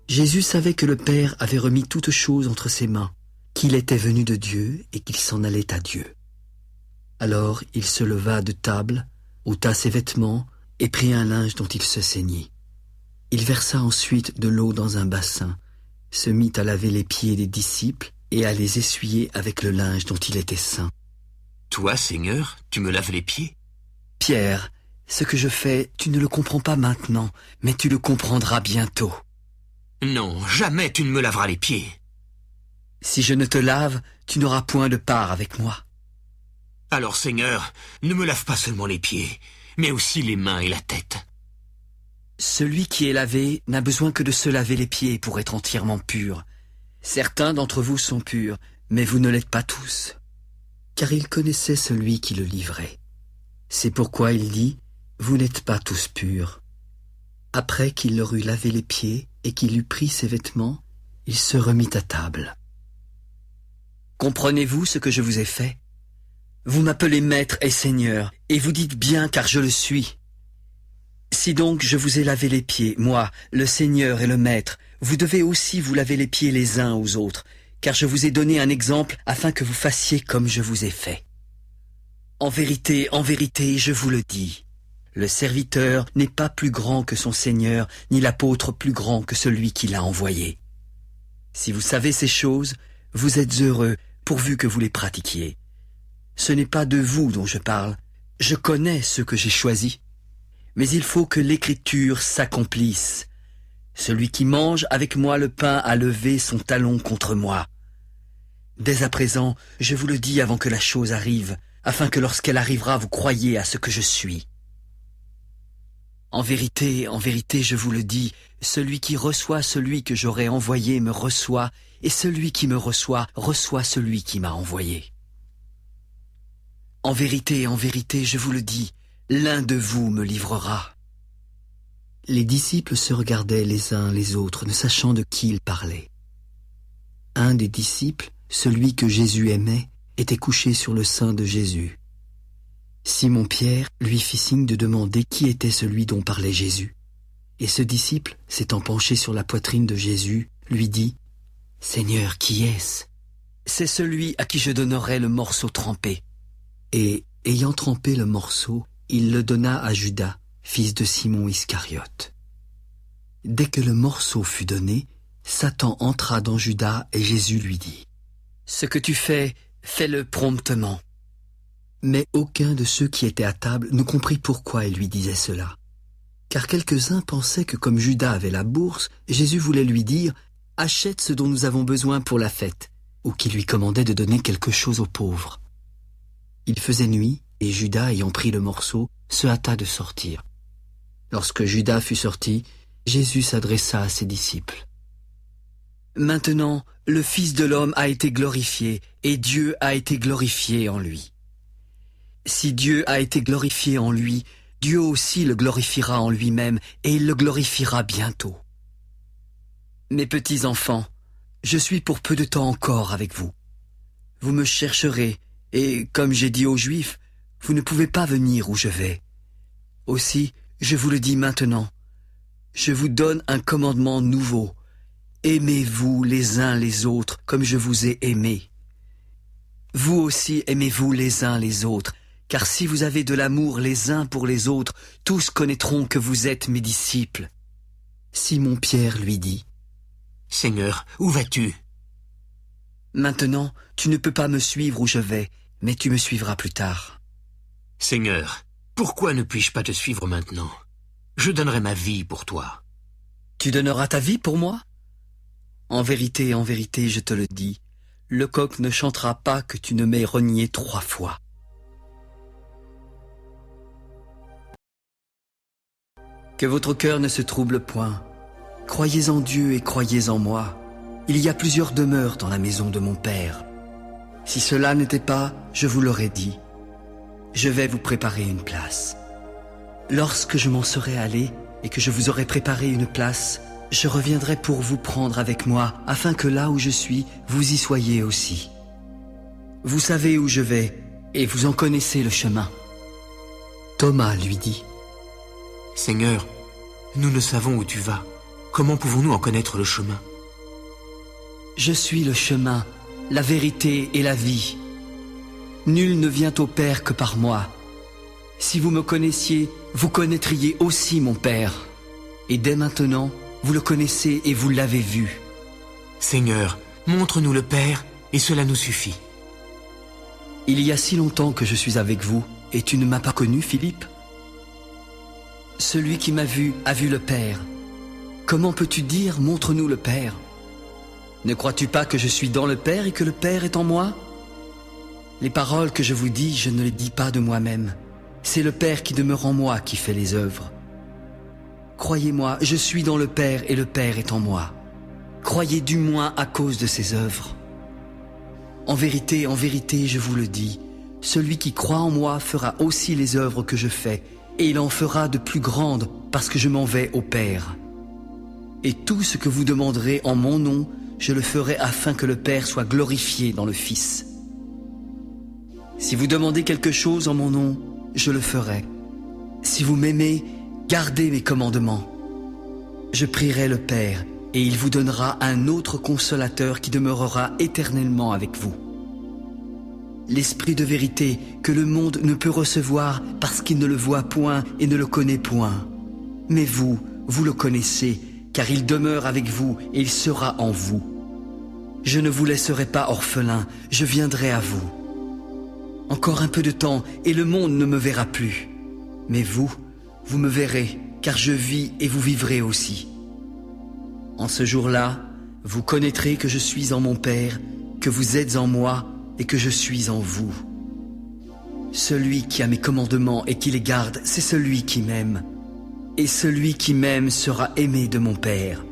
Jésus savait que le Père avait remis toutes choses entre ses mains, qu'il était venu de Dieu et qu'il s'en allait à Dieu. Alors il se leva de table, ôta ses vêtements et prit un linge dont il se ceignit. Il versa ensuite de l'eau dans un bassin, se mit à laver les pieds des disciples et à les essuyer avec le linge dont il était saint. « Toi, Seigneur, tu me laves les pieds ?» « Pierre, ce que je fais, tu ne le comprends pas maintenant, mais tu le comprendras bientôt. »« Non, jamais tu ne me laveras les pieds. » « Si je ne te lave, tu n'auras point de part avec moi. »« Alors, Seigneur, ne me lave pas seulement les pieds, mais aussi les mains et la tête. » Celui qui est lavé n'a besoin que de se laver les pieds pour être entièrement pur. Certains d'entre vous sont purs, mais vous ne l'êtes pas tous. » Car il connaissait celui qui le livrait. C'est pourquoi il dit « Vous n'êtes pas tous purs. » Après qu'il leur eut lavé les pieds et qu'il eut pris ses vêtements, il se remit à table. « Comprenez-vous ce que je vous ai fait ? Vous m'appelez Maître et Seigneur, et vous dites bien car je le suis. Si donc je vous ai lavé les pieds, moi, le Seigneur et le Maître, vous devez aussi vous laver les pieds les uns aux autres, car je vous ai donné un exemple afin que vous fassiez comme je vous ai fait. En vérité, je vous le dis, le serviteur n'est pas plus grand que son Seigneur, ni l'apôtre plus grand que celui qui l'a envoyé. Si vous savez ces choses, vous êtes heureux, pourvu que vous les pratiquiez. Ce n'est pas de vous dont je parle, je connais ceux que j'ai choisis. Mais il faut que l'Écriture s'accomplisse. Celui qui mange avec moi le pain a levé son talon contre moi. Dès à présent, je vous le dis avant que la chose arrive, afin que lorsqu'elle arrivera, vous croyiez à ce que je suis. en vérité, je vous le dis, celui qui reçoit celui que j'aurai envoyé me reçoit, et celui qui me reçoit reçoit celui qui m'a envoyé. En vérité, je vous le dis, l'un de vous me livrera. » Les disciples se regardaient les uns les autres, ne sachant de qui ils parlaient. Un des disciples, celui que Jésus aimait, était couché sur le sein de Jésus. Simon-Pierre lui fit signe de demander qui était celui dont parlait Jésus. Et ce disciple, s'étant penché sur la poitrine de Jésus, lui dit « Seigneur, qui est-ce » ? ?»« C'est celui à qui je donnerai le morceau trempé. » Et, ayant trempé le morceau, il le donna à Judas, fils de Simon Iscariote. Dès que le morceau fut donné, Satan entra dans Judas et Jésus lui dit « Ce que tu fais, fais-le promptement. » Mais aucun de ceux qui étaient à table ne comprit pourquoi il lui disait cela. Car quelques-uns pensaient que comme Judas avait la bourse, Jésus voulait lui dire « Achète ce dont nous avons besoin pour la fête », ou qu'il lui commandait de donner quelque chose aux pauvres. Il faisait nuit, et Judas, ayant pris le morceau, se hâta de sortir. Lorsque Judas fut sorti, Jésus s'adressa à ses disciples. « Maintenant, le Fils de l'homme a été glorifié, et Dieu a été glorifié en lui. Si Dieu a été glorifié en lui, Dieu aussi le glorifiera en lui-même, et il le glorifiera bientôt. Mes petits enfants, je suis pour peu de temps encore avec vous. Vous me chercherez, et comme j'ai dit aux Juifs, vous ne pouvez pas venir où je vais. Aussi, je vous le dis maintenant, je vous donne un commandement nouveau. Aimez-vous les uns les autres comme je vous ai aimés. Vous aussi aimez-vous les uns les autres, car si vous avez de l'amour les uns pour les autres, tous connaîtront que vous êtes mes disciples. » Simon-Pierre lui dit « Seigneur, où vas-tu » ? « Maintenant, tu ne peux pas me suivre où je vais, mais tu me suivras plus tard. » »« Seigneur, pourquoi ne puis-je pas te suivre maintenant ? Je donnerai ma vie pour toi. » »« Tu donneras ta vie pour moi ? En vérité, je te le dis, le coq ne chantera pas que tu ne m'aies renié 3 fois. » Que votre cœur ne se trouble point. Croyez en Dieu et croyez en moi. Il y a plusieurs demeures dans la maison de mon Père. Si cela n'était pas, je vous l'aurais dit. Je vais vous préparer une place. Lorsque je m'en serai allé et que je vous aurai préparé une place, je reviendrai pour vous prendre avec moi, afin que là où je suis, vous y soyez aussi. Vous savez où je vais, et vous en connaissez le chemin. » Thomas lui dit « Seigneur, nous ne savons où tu vas. Comment pouvons-nous en connaître le chemin ? » ?»« Je suis le chemin, la vérité et la vie. Nul ne vient au Père que par moi. Si vous me connaissiez, vous connaîtriez aussi mon Père. Et dès maintenant, vous le connaissez et vous l'avez vu. » »« Seigneur, montre-nous le Père, et cela nous suffit. » »« Il y a si longtemps que je suis avec vous, et tu ne m'as pas connu, Philippe ? Celui qui m'a vu a vu le Père. Comment peux-tu dire « Montre-nous le Père » ? Ne crois-tu pas que je suis dans le Père et que le Père est en moi ? Les paroles que je vous dis, je ne les dis pas de moi-même. C'est le Père qui demeure en moi qui fait les œuvres. Croyez-moi, je suis dans le Père et le Père est en moi. Croyez du moins à cause de ses œuvres. En vérité, je vous le dis, celui qui croit en moi fera aussi les œuvres que je fais, et il en fera de plus grandes parce que je m'en vais au Père. Et tout ce que vous demanderez en mon nom, je le ferai afin que le Père soit glorifié dans le Fils. Si vous demandez quelque chose en mon nom, je le ferai. Si vous m'aimez, gardez mes commandements. Je prierai le Père, et il vous donnera un autre consolateur qui demeurera éternellement avec vous. L'Esprit de vérité que le monde ne peut recevoir parce qu'il ne le voit point et ne le connaît point. Mais vous, vous le connaissez, car il demeure avec vous et il sera en vous. Je ne vous laisserai pas orphelin, je viendrai à vous. Encore un peu de temps et le monde ne me verra plus. Mais vous, vous me verrez, car je vis et vous vivrez aussi. En ce jour-là, vous connaîtrez que je suis en mon Père, que vous êtes en moi et que je suis en vous. Celui qui a mes commandements et qui les garde, c'est celui qui m'aime. et celui qui m'aime sera aimé de mon Père.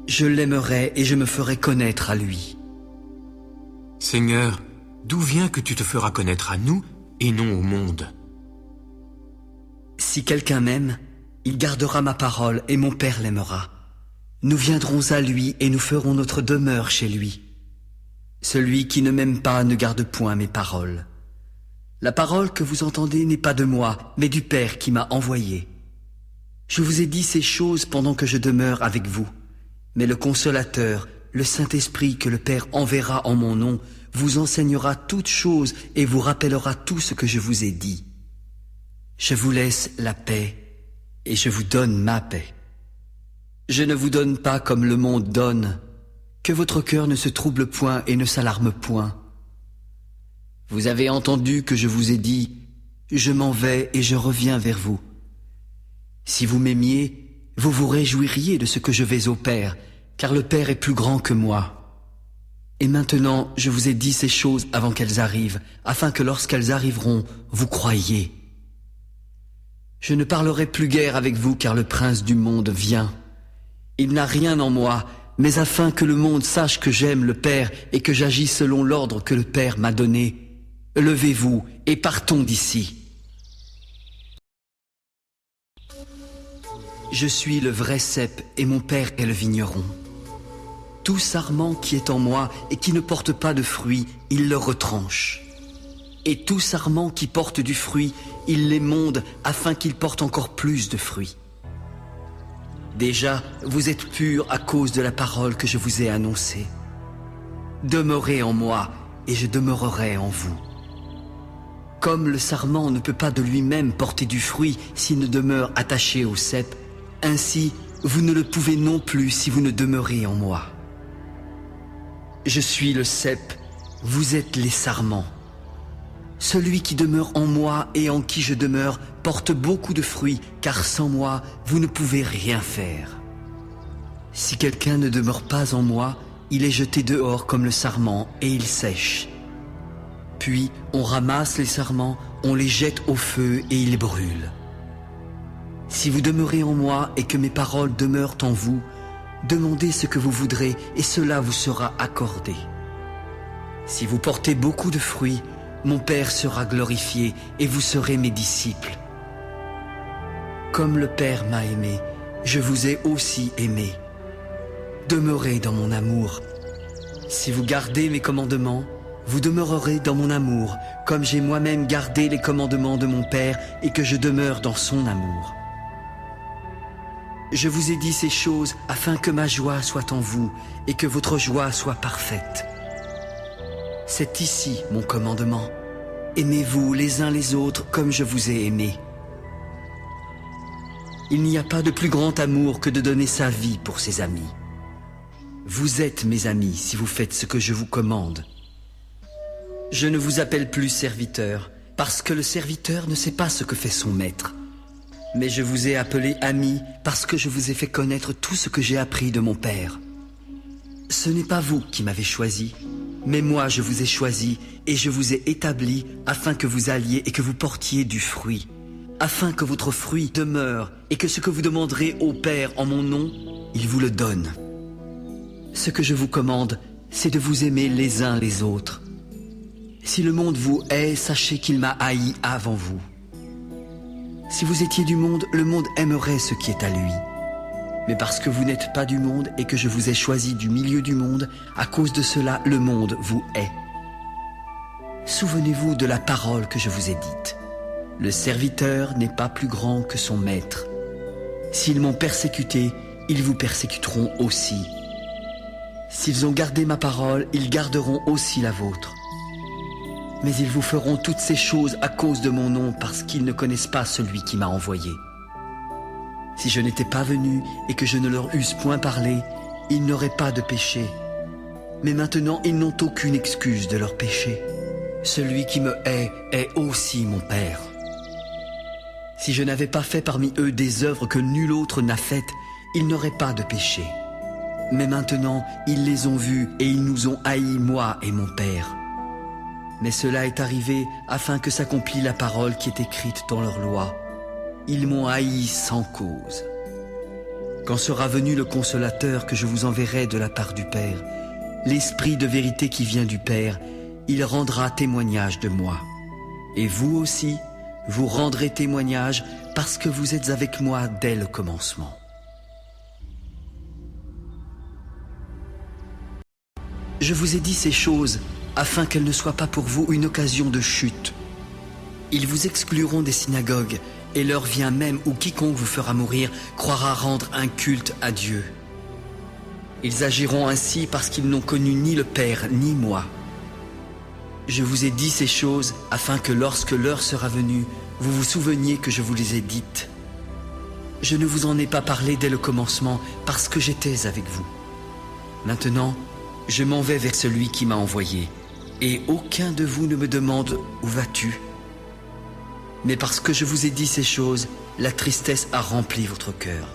Je l'aimerai et je me ferai connaître à lui. Seigneur, d'où vient que tu te feras connaître à nous et non au monde? Si quelqu'un m'aime, il gardera ma parole et mon Père l'aimera. Nous viendrons à lui et nous ferons notre demeure chez lui. Celui qui ne m'aime pas ne garde point mes paroles. La parole que vous entendez n'est pas de moi, mais du Père qui m'a envoyé. Je vous ai dit ces choses pendant que je demeure avec vous. Mais le Consolateur, le Saint-Esprit que le Père enverra en mon nom, vous enseignera toutes choses et vous rappellera tout ce que je vous ai dit. Je vous laisse la paix et je vous donne ma paix. Je ne vous donne pas comme le monde donne, que votre cœur ne se trouble point et ne s'alarme point. Vous avez entendu que je vous ai dit, je m'en vais et je reviens vers vous. Si vous m'aimiez, vous vous réjouiriez de ce que je vais au Père, car le Père est plus grand que moi. Et maintenant, je vous ai dit ces choses avant qu'elles arrivent, afin que lorsqu'elles arriveront, vous croyiez. Je ne parlerai plus guère avec vous, car le prince du monde vient. Il n'a rien en moi, mais afin que le monde sache que j'aime le Père et que j'agis selon l'ordre que le Père m'a donné, levez-vous et partons d'ici. Je suis le vrai cep et mon Père est le vigneron. Tout sarment qui est en moi et qui ne porte pas de fruit, il le retranche. Et tout sarment qui porte du fruit, il l'émonde afin qu'il porte encore plus de fruits. Déjà, vous êtes purs à cause de la parole que je vous ai annoncée. Demeurez en moi et je demeurerai en vous. Comme le sarment ne peut pas de lui-même porter du fruit s'il ne demeure attaché au cep, ainsi vous ne le pouvez non plus si vous ne demeurez en moi. Je suis le cep, vous êtes les sarments. Celui qui demeure en moi et en qui je demeure porte beaucoup de fruits, car sans moi, vous ne pouvez rien faire. Si quelqu'un ne demeure pas en moi, il est jeté dehors comme le sarment et il sèche. Puis on ramasse les sarments, on les jette au feu et ils brûlent. Si vous demeurez en moi et que mes paroles demeurent en vous, demandez ce que vous voudrez et cela vous sera accordé. Si vous portez beaucoup de fruits, mon Père sera glorifié et vous serez mes disciples. Comme le Père m'a aimé, je vous ai aussi aimé. Demeurez dans mon amour. Si vous gardez mes commandements, vous demeurerez dans mon amour, comme j'ai moi-même gardé les commandements de mon Père et que je demeure dans son amour. Je vous ai dit ces choses afin que ma joie soit en vous et que votre joie soit parfaite. C'est ici mon commandement. Aimez-vous les uns les autres comme je vous ai aimés. Il n'y a pas de plus grand amour que de donner sa vie pour ses amis. Vous êtes mes amis si vous faites ce que je vous commande. Je ne vous appelle plus serviteur, parce que le serviteur ne sait pas ce que fait son maître. Mais je vous ai appelé ami parce que je vous ai fait connaître tout ce que j'ai appris de mon Père. Ce n'est pas vous qui m'avez choisi, mais moi je vous ai choisi et je vous ai établi afin que vous alliez et que vous portiez du fruit, afin que votre fruit demeure et que ce que vous demanderez au Père en mon nom, il vous le donne. Ce que je vous commande, c'est de vous aimer les uns les autres. Si le monde vous hait, sachez qu'il m'a haï avant vous. Si vous étiez du monde, le monde aimerait ce qui est à lui. Mais parce que vous n'êtes pas du monde et que je vous ai choisi du milieu du monde, à cause de cela, le monde vous hait. Souvenez-vous de la parole que je vous ai dite. Le serviteur n'est pas plus grand que son maître. S'ils m'ont persécuté, ils vous persécuteront aussi. S'ils ont gardé ma parole, ils garderont aussi la vôtre. Mais ils vous feront toutes ces choses à cause de mon nom parce qu'ils ne connaissent pas celui qui m'a envoyé. Si je n'étais pas venu et que je ne leur eusse point parlé, ils n'auraient pas de péché. Mais maintenant, ils n'ont aucune excuse de leur péché. Celui qui me hait est aussi mon Père. Si je n'avais pas fait parmi eux des œuvres que nul autre n'a faites, ils n'auraient pas de péché. Mais maintenant, ils les ont vues et ils nous ont haïs, moi et mon Père. Mais cela est arrivé afin que s'accomplît la parole qui est écrite dans leur loi. Ils m'ont haï sans cause. Quand sera venu le consolateur que je vous enverrai de la part du Père, l'Esprit de vérité qui vient du Père, il rendra témoignage de moi. Et vous aussi, vous rendrez témoignage parce que vous êtes avec moi dès le commencement. Je vous ai dit ces choses afin qu'elles ne soient pas pour vous une occasion de chute. Ils vous excluront des synagogues, et l'heure vient même où quiconque vous fera mourir croira rendre un culte à Dieu. Ils agiront ainsi parce qu'ils n'ont connu ni le Père ni moi. Je vous ai dit ces choses afin que lorsque l'heure sera venue, vous vous souveniez que je vous les ai dites. Je ne vous en ai pas parlé dès le commencement parce que j'étais avec vous. Maintenant, je m'en vais vers celui qui m'a envoyé, et aucun de vous ne me demande « Où vas-tu » Mais parce que je vous ai dit ces choses, la tristesse a rempli votre cœur.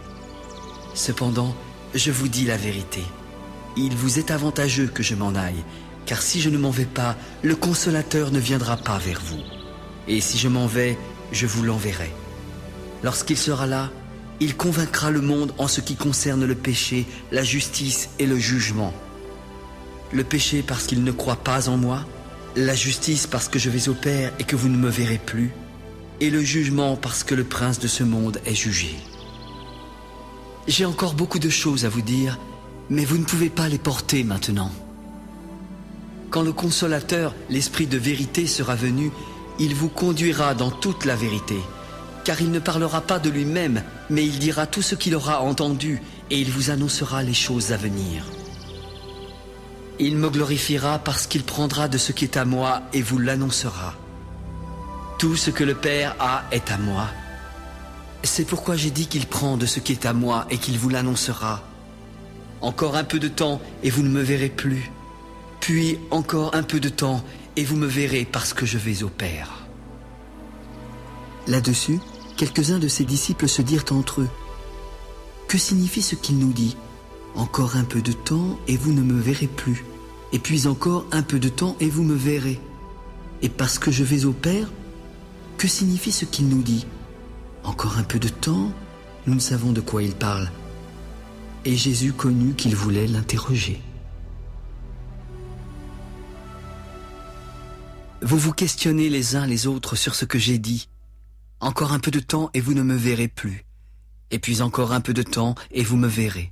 Cependant, je vous dis la vérité. Il vous est avantageux que je m'en aille, car si je ne m'en vais pas, le Consolateur ne viendra pas vers vous. Et si je m'en vais, je vous l'enverrai. Lorsqu'il sera là, il convaincra le monde en ce qui concerne le péché, la justice et le jugement. Le péché parce qu'il ne croit pas en moi, la justice parce que je vais au Père et que vous ne me verrez plus, et le jugement parce que le prince de ce monde est jugé. J'ai encore beaucoup de choses à vous dire, mais vous ne pouvez pas les porter maintenant. Quand le Consolateur, l'Esprit de vérité, sera venu, il vous conduira dans toute la vérité, car il ne parlera pas de lui-même, mais il dira tout ce qu'il aura entendu, et il vous annoncera les choses à venir. Il me glorifiera parce qu'il prendra de ce qui est à moi et vous l'annoncera. Tout ce que le Père a est à moi. C'est pourquoi j'ai dit qu'il prend de ce qui est à moi et qu'il vous l'annoncera. Encore un peu de temps et vous ne me verrez plus. Puis encore un peu de temps et vous me verrez parce que je vais au Père. Là-dessus, quelques-uns de ses disciples se dirent entre eux, « Que signifie ce qu'il nous dit ? Encore un peu de temps et vous ne me verrez plus. Et puis encore un peu de temps et vous me verrez. Et parce que je vais au Père, que signifie ce qu'il nous dit ? Encore un peu de temps, nous ne savons de quoi il parle. » Et Jésus connut qu'il voulait l'interroger. Vous vous questionnez les uns les autres sur ce que j'ai dit. Encore un peu de temps et vous ne me verrez plus. Et puis encore un peu de temps et vous me verrez.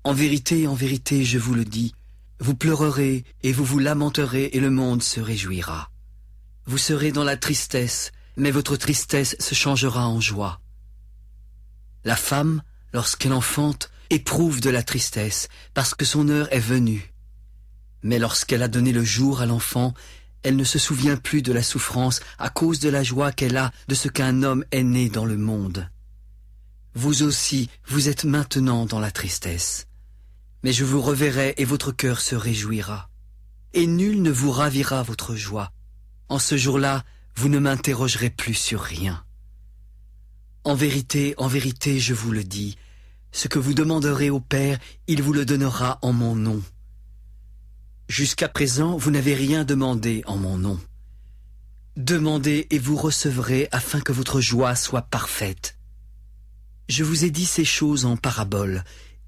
En vérité, je vous le dis, vous pleurerez et vous vous lamenterez et le monde se réjouira. Vous serez dans la tristesse, mais votre tristesse se changera en joie. La femme, lorsqu'elle enfante, éprouve de la tristesse, parce que son heure est venue. Mais lorsqu'elle a donné le jour à l'enfant, elle ne se souvient plus de la souffrance à cause de la joie qu'elle a de ce qu'un homme est né dans le monde. Vous aussi, vous êtes maintenant dans la tristesse. Mais je vous reverrai et votre cœur se réjouira. Et nul ne vous ravira votre joie. En ce jour-là, vous ne m'interrogerez plus sur rien. En vérité, je vous le dis, ce que vous demanderez au Père, il vous le donnera en mon nom. Jusqu'à présent, vous n'avez rien demandé en mon nom. Demandez et vous recevrez afin que votre joie soit parfaite. Je vous ai dit ces choses en parabole,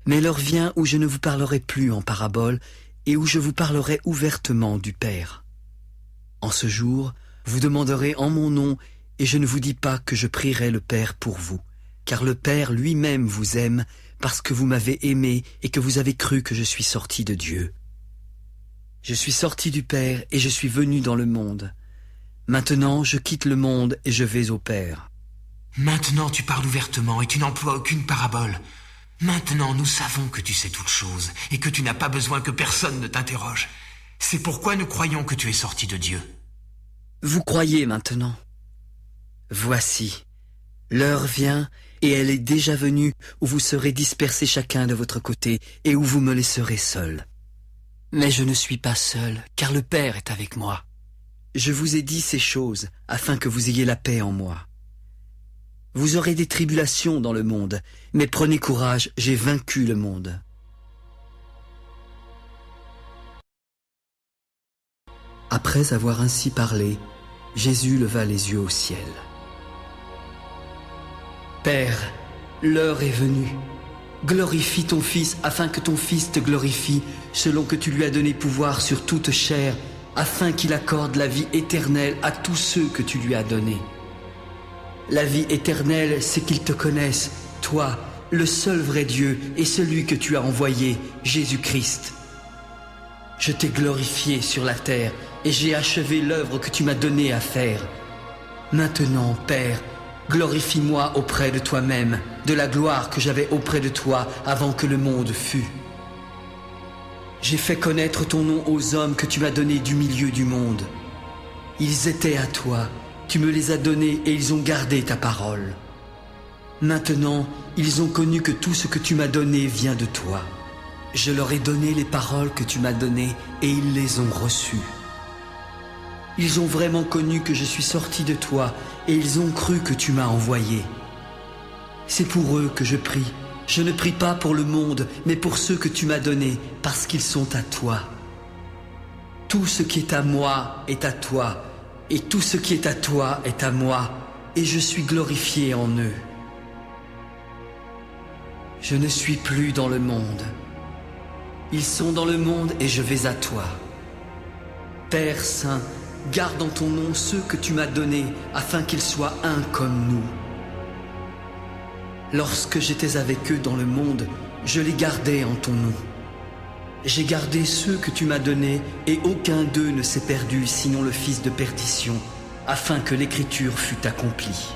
mais l'heure vient où je ne vous parlerai plus en parabole et où je vous parlerai ouvertement du Père. En ce jour, vous demanderez en mon nom et je ne vous dis pas que je prierai le Père pour vous, car le Père lui-même vous aime parce que vous m'avez aimé et que vous avez cru que je suis sorti de Dieu. Je suis sorti du Père et je suis venu dans le monde. Maintenant, je quitte le monde et je vais au Père. Maintenant tu parles ouvertement et tu n'emploies aucune parabole. Maintenant nous savons que tu sais toutes choses et que tu n'as pas besoin que personne ne t'interroge. C'est pourquoi nous croyons que tu es sorti de Dieu. Vous croyez maintenant. Voici, l'heure vient et elle est déjà venue où vous serez dispersés chacun de votre côté et où vous me laisserez seul. Mais je ne suis pas seul, car le Père est avec moi. Je vous ai dit ces choses afin que vous ayez la paix en moi. Vous aurez des tribulations dans le monde, mais prenez courage, j'ai vaincu le monde. Après avoir ainsi parlé, Jésus leva les yeux au ciel. Père, l'heure est venue. Glorifie ton Fils afin que ton Fils te glorifie, selon que tu lui as donné pouvoir sur toute chair, afin qu'il accorde la vie éternelle à tous ceux que tu lui as donnés. La vie éternelle, c'est qu'ils te connaissent, toi, le seul vrai Dieu, et celui que tu as envoyé, Jésus-Christ. Je t'ai glorifié sur la terre, et j'ai achevé l'œuvre que tu m'as donnée à faire. Maintenant, Père, glorifie-moi auprès de toi-même, de la gloire que j'avais auprès de toi avant que le monde fût. J'ai fait connaître ton nom aux hommes que tu m'as donnés du milieu du monde. Ils étaient à toi, tu me les as donnés et ils ont gardé ta parole. Maintenant, ils ont connu que tout ce que tu m'as donné vient de toi. Je leur ai donné les paroles que tu m'as données et ils les ont reçues. Ils ont vraiment connu que je suis sorti de toi et ils ont cru que tu m'as envoyé. C'est pour eux que je prie. Je ne prie pas pour le monde, mais pour ceux que tu m'as donnés, parce qu'ils sont à toi. Tout ce qui est à moi est à toi, et tout ce qui est à toi est à moi, et je suis glorifié en eux. Je ne suis plus dans le monde. Ils sont dans le monde et je vais à toi. Père Saint, garde en ton nom ceux que tu m'as donnés, afin qu'ils soient un comme nous. Lorsque j'étais avec eux dans le monde, je les gardais en ton nom. J'ai gardé ceux que tu m'as donnés, et aucun d'eux ne s'est perdu, sinon le fils de perdition, afin que l'écriture fût accomplie.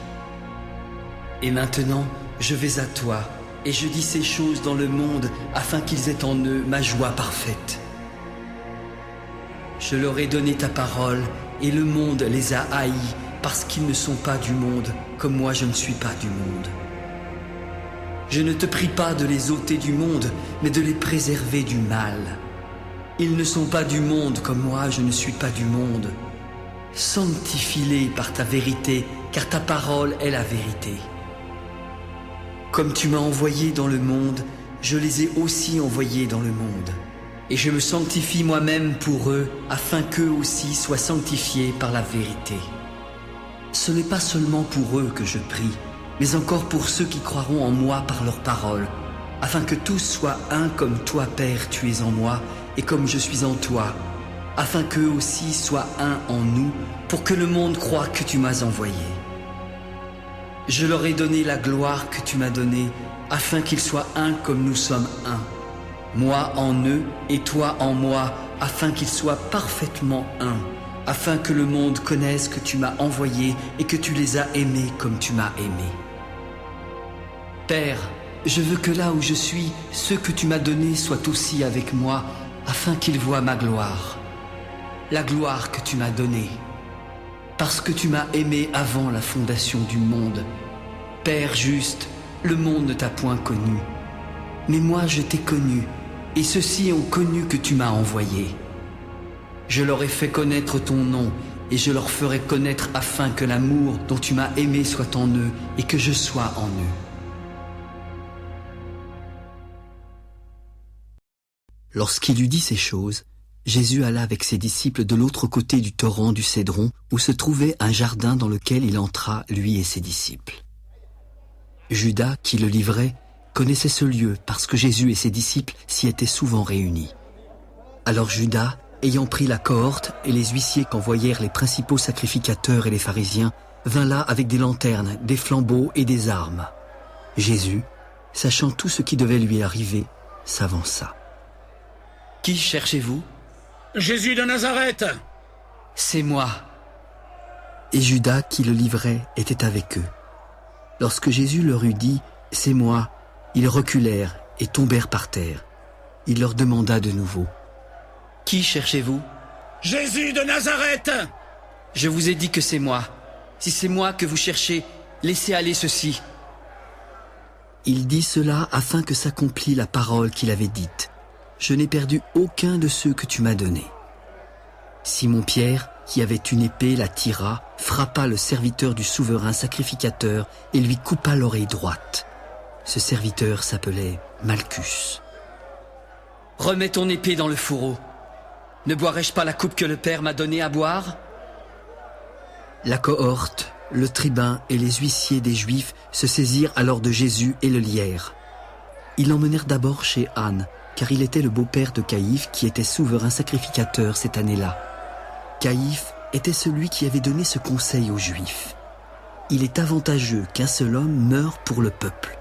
Et maintenant, je vais à toi, et je dis ces choses dans le monde, afin qu'ils aient en eux ma joie parfaite. Je leur ai donné ta parole, et le monde les a haïs, parce qu'ils ne sont pas du monde, comme moi je ne suis pas du monde. Je ne te prie pas de les ôter du monde, mais de les préserver du mal. Ils ne sont pas du monde, comme moi je ne suis pas du monde. Sanctifie-les par ta vérité, car ta parole est la vérité. Comme tu m'as envoyé dans le monde, je les ai aussi envoyés dans le monde. Et je me sanctifie moi-même pour eux, afin qu'eux aussi soient sanctifiés par la vérité. Ce n'est pas seulement pour eux que je prie, mais encore pour ceux qui croiront en moi par leur parole, afin que tous soient un comme toi, Père, tu es en moi, et comme je suis en toi, afin qu'eux aussi soient un en nous, pour que le monde croie que tu m'as envoyé. Je leur ai donné la gloire que tu m'as donnée, afin qu'ils soient un comme nous sommes un. Moi en eux et toi en moi, afin qu'ils soient parfaitement un, afin que le monde connaisse que tu m'as envoyé et que tu les as aimés comme tu m'as aimé. Père, je veux que là où je suis, ceux que tu m'as donnés soient aussi avec moi, afin qu'ils voient ma gloire, la gloire que tu m'as donnée, parce que tu m'as aimé avant la fondation du monde. Père juste, le monde ne t'a point connu, mais moi je t'ai connu, et ceux-ci ont connu que tu m'as envoyé. Je leur ai fait connaître ton nom, et je leur ferai connaître afin que l'amour dont tu m'as aimé soit en eux, et que je sois en eux. Lorsqu'il eut dit ces choses, Jésus alla avec ses disciples de l'autre côté du torrent du Cédron, où se trouvait un jardin dans lequel il entra, lui et ses disciples. Judas, qui le livrait, connaissait ce lieu parce que Jésus et ses disciples s'y étaient souvent réunis. Alors Judas, ayant pris la cohorte et les huissiers qu'envoyèrent les principaux sacrificateurs et les pharisiens, vint là avec des lanternes, des flambeaux et des armes. Jésus, sachant tout ce qui devait lui arriver, s'avança. « Qui cherchez-vous » ?»« Jésus de Nazareth !» »« C'est moi. » Et Judas, qui le livrait, était avec eux. Lorsque Jésus leur eut dit « C'est moi », ils reculèrent et tombèrent par terre. Il leur demanda de nouveau « Qui cherchez-vous » ?»« Jésus de Nazareth !»« Je vous ai dit que c'est moi. Si c'est moi que vous cherchez, laissez aller ceci. » Il dit cela afin que s'accomplît la parole qu'il avait dite. Je n'ai perdu aucun de ceux que tu m'as donnés. Simon-Pierre, qui avait une épée, la tira, frappa le serviteur du souverain sacrificateur et lui coupa l'oreille droite. Ce serviteur s'appelait Malchus. « Remets ton épée dans le fourreau. Ne boirai-je pas la coupe que le Père m'a donnée à boire ?» La cohorte, Le tribun et les huissiers des Juifs se saisirent alors de Jésus et le lièrent. Ils l'emmenèrent d'abord chez Anne, car il était le beau-père de Caïphe qui était souverain sacrificateur cette année-là. Caïphe était celui qui avait donné ce conseil aux Juifs. Il est avantageux qu'un seul homme meure pour le peuple.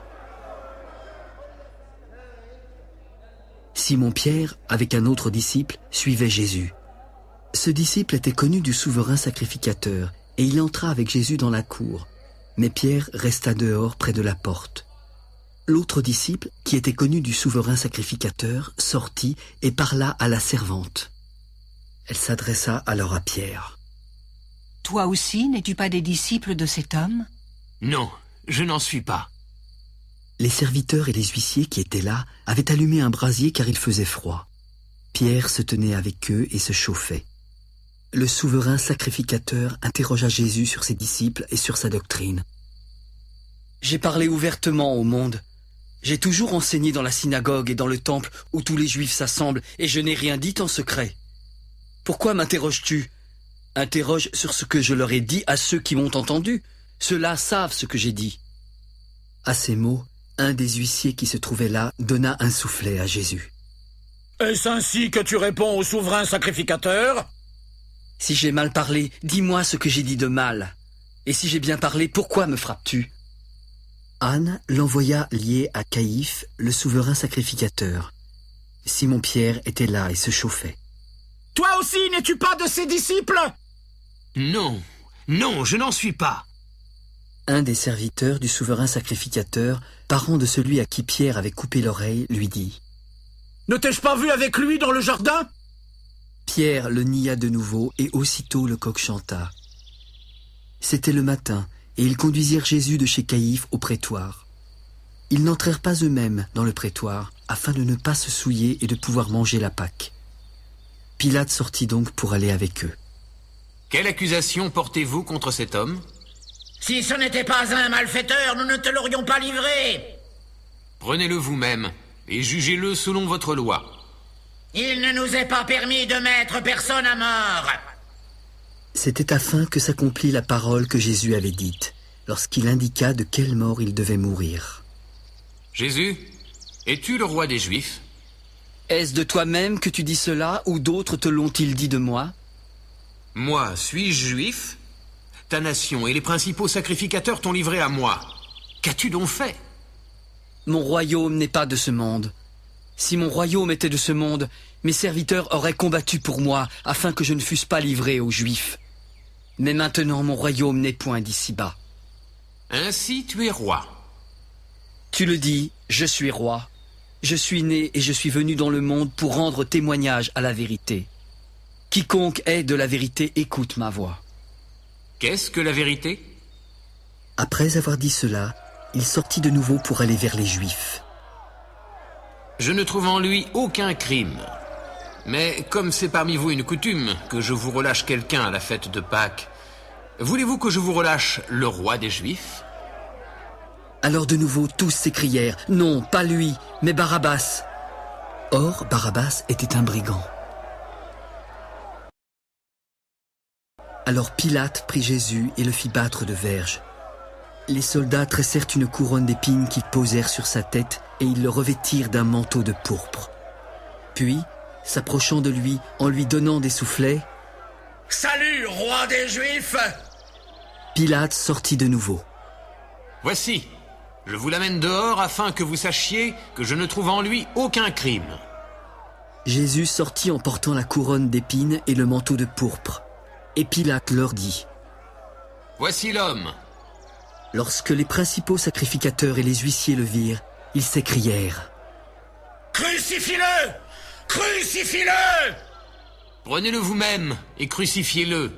Simon-Pierre, avec un autre disciple, suivait Jésus. Ce disciple était connu du souverain sacrificateur, et il entra avec Jésus dans la cour. Mais Pierre resta dehors près de la porte. L'autre disciple, qui était connu du souverain sacrificateur, sortit et parla à la servante. Elle s'adressa alors à Pierre. « Toi aussi, n'es-tu pas des disciples de cet homme ?» Non, je n'en suis pas. Les serviteurs et les huissiers qui étaient là avaient allumé un brasier car il faisait froid. Pierre se tenait avec eux et se chauffait. Le souverain sacrificateur interrogea Jésus sur ses disciples et sur sa doctrine. « J'ai parlé ouvertement au monde. J'ai toujours enseigné dans la synagogue et dans le temple où tous les Juifs s'assemblent et je n'ai rien dit en secret. Pourquoi m'interroges-tu ? Interroge sur ce que je leur ai dit à ceux qui m'ont entendu. Ceux-là savent ce que j'ai dit. » À ces mots, un des huissiers qui se trouvait là donna un soufflet à Jésus. « Est-ce ainsi que tu réponds au souverain sacrificateur ?» « Si j'ai mal parlé, dis-moi ce que j'ai dit de mal. Et si j'ai bien parlé, pourquoi me frappes-tu » Anne l'envoya lié à Caïphe, le souverain sacrificateur. Simon-Pierre était là et se chauffait. « Toi aussi, n'es-tu pas de ses disciples ?» Non, non, je n'en suis pas. Un des serviteurs du souverain sacrificateur, parent de celui à qui Pierre avait coupé l'oreille, lui dit « Ne t'ai-je pas vu avec lui dans le jardin ?» Pierre le nia de nouveau et aussitôt le coq chanta. C'était le matin et ils conduisirent Jésus de chez Caïphe au prétoire. Ils n'entrèrent pas eux-mêmes dans le prétoire afin de ne pas se souiller et de pouvoir manger la Pâque. Pilate sortit donc pour aller avec eux. « Quelle accusation portez-vous contre cet homme ?»« Si ce n'était pas un malfaiteur, nous ne te l'aurions pas livré. » Prenez-le vous-même et jugez-le selon votre loi. » Il ne nous est pas permis de mettre personne à mort. C'était afin que s'accomplît la parole que Jésus avait dite, lorsqu'il indiqua de quelle mort il devait mourir. « Jésus, es-tu le roi des Juifs ?» Est-ce de toi-même que tu dis cela, ou d'autres te l'ont-ils dit de moi ? Moi, suis-je juif ? Ta nation et les principaux sacrificateurs t'ont livré à moi. Qu'as-tu donc fait ? Mon royaume n'est pas de ce monde. Si mon royaume était de ce monde, mes serviteurs auraient combattu pour moi, afin que je ne fusse pas livré aux Juifs. Mais maintenant mon royaume n'est point d'ici-bas. Ainsi tu es roi. Tu le dis, je suis roi. Je suis né et je suis venu dans le monde pour rendre témoignage à la vérité. Quiconque est de la vérité écoute ma voix. Qu'est-ce que la vérité ? Après avoir dit cela, il sortit de nouveau pour aller vers les Juifs. Je ne trouve en lui aucun crime. Mais comme c'est parmi vous une coutume que je vous relâche quelqu'un à la fête de Pâques, voulez-vous que je vous relâche le roi des Juifs ? Alors de nouveau tous s'écrièrent, non, pas lui, mais Barabbas. Or, Barabbas était un brigand. Alors Pilate prit Jésus et le fit battre de verges. Les soldats tressèrent une couronne d'épines qu'ils posèrent sur sa tête et ils le revêtirent d'un manteau de pourpre. Puis, s'approchant de lui, en lui donnant des soufflets, « Salut, roi des Juifs !» Pilate sortit de nouveau. « Voici, je vous l'amène dehors afin que vous sachiez que je ne trouve en lui aucun crime. » Jésus sortit en portant la couronne d'épines et le manteau de pourpre. Et Pilate leur dit, « Voici l'homme !» Lorsque les principaux sacrificateurs et les huissiers le virent, ils s'écrièrent, « Crucifie-le ! Crucifie-le !» Prenez-le vous-même et crucifiez-le,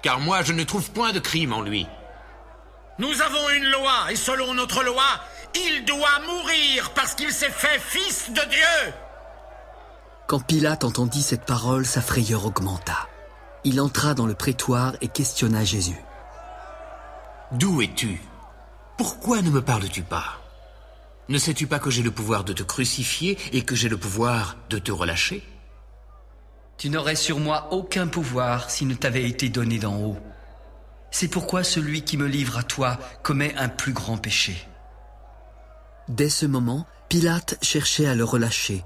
car moi je ne trouve point de crime en lui. Nous avons une loi, et selon notre loi, il doit mourir parce qu'il s'est fait fils de Dieu. Quand Pilate entendit cette parole, sa frayeur augmenta. Il entra dans le prétoire et questionna Jésus. « D'où es-tu ? Pourquoi ne me parles-tu pas ? Ne sais-tu pas que j'ai le pouvoir de te crucifier et que j'ai le pouvoir de te relâcher ? Tu n'aurais sur moi aucun pouvoir s'il ne t'avait été donné d'en haut. C'est pourquoi celui qui me livre à toi commet un plus grand péché. » Dès ce moment, Pilate cherchait à le relâcher.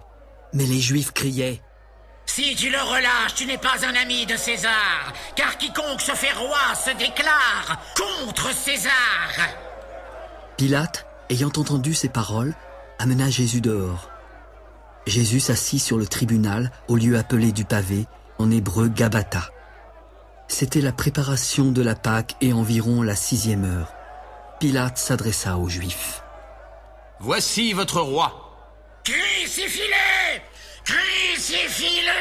Mais les Juifs criaient « Si tu le relâches, tu n'es pas un ami de César, car quiconque se fait roi se déclare contre César. » Pilate, ayant entendu ces paroles, amena Jésus dehors. Jésus s'assit sur le tribunal au lieu appelé du pavé, en hébreu Gabata. C'était la préparation de la Pâque et environ la 6e heure. Pilate s'adressa aux Juifs. « Voici votre roi. » « Crucifie-le! Crucifie-le !»«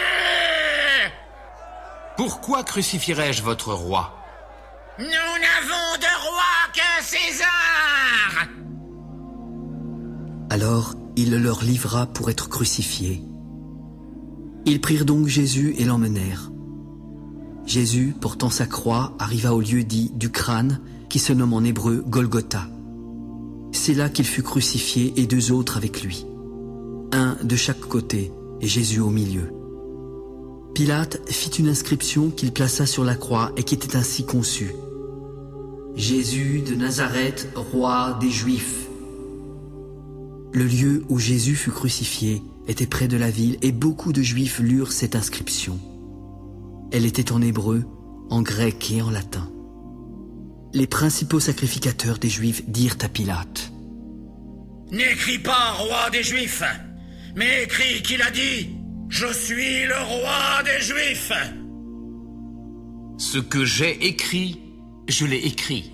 Pourquoi crucifierais-je votre roi? Nous n'avons de roi que César !» Alors il le leur livra pour être crucifié. Ils prirent donc Jésus et l'emmenèrent. Jésus, portant sa croix, arriva au lieu dit du crâne, qui se nomme en hébreu Golgotha. C'est là qu'il fut crucifié et 2 autres avec lui, un de chaque côté et Jésus au milieu. Pilate fit une inscription qu'il plaça sur la croix et qui était ainsi conçue. « Jésus de Nazareth, roi des Juifs ». Le lieu où Jésus fut crucifié était près de la ville et beaucoup de Juifs lurent cette inscription. Elle était en hébreu, en grec et en latin. Les principaux sacrificateurs des Juifs dirent à Pilate: « N'écris pas roi des Juifs, mais écris qu'il a dit « Je suis le roi des Juifs ». Ce que j'ai écrit, je l'ai écrit. »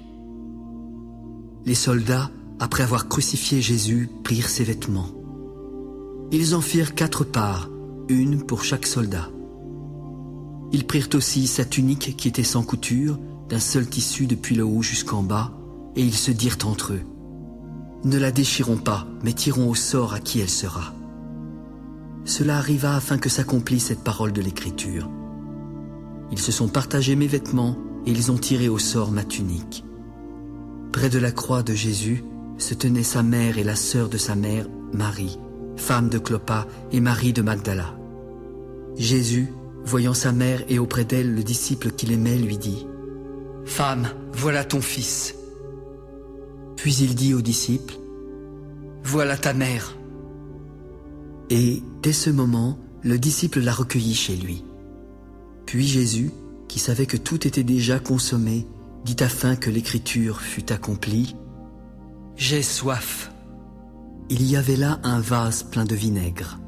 Les soldats, après avoir crucifié Jésus, prirent ses vêtements. Ils en firent 4 parts, une pour chaque soldat. Ils prirent aussi sa tunique qui était sans couture, d'un seul tissu depuis le haut jusqu'en bas, et ils se dirent entre eux: « Ne la déchirons pas, mais tirons au sort à qui elle sera. » Cela arriva afin que s'accomplisse cette parole de l'Écriture. Ils se sont partagés mes vêtements, et ils ont tiré au sort ma tunique. Près de la croix de Jésus se tenaient sa mère et la sœur de sa mère, Marie, femme de Clopas, et Marie de Magdala. Jésus, voyant sa mère et auprès d'elle le disciple qu'il aimait, lui dit: « Femme, voilà ton fils. » Puis il dit au disciple: « Voilà ta mère. » Et dès ce moment, le disciple la recueillit chez lui. Puis Jésus, qui savait que tout était déjà consommé, dit afin que l'Écriture fût accomplie: « J'ai soif. » Il y avait là un vase plein de vinaigre.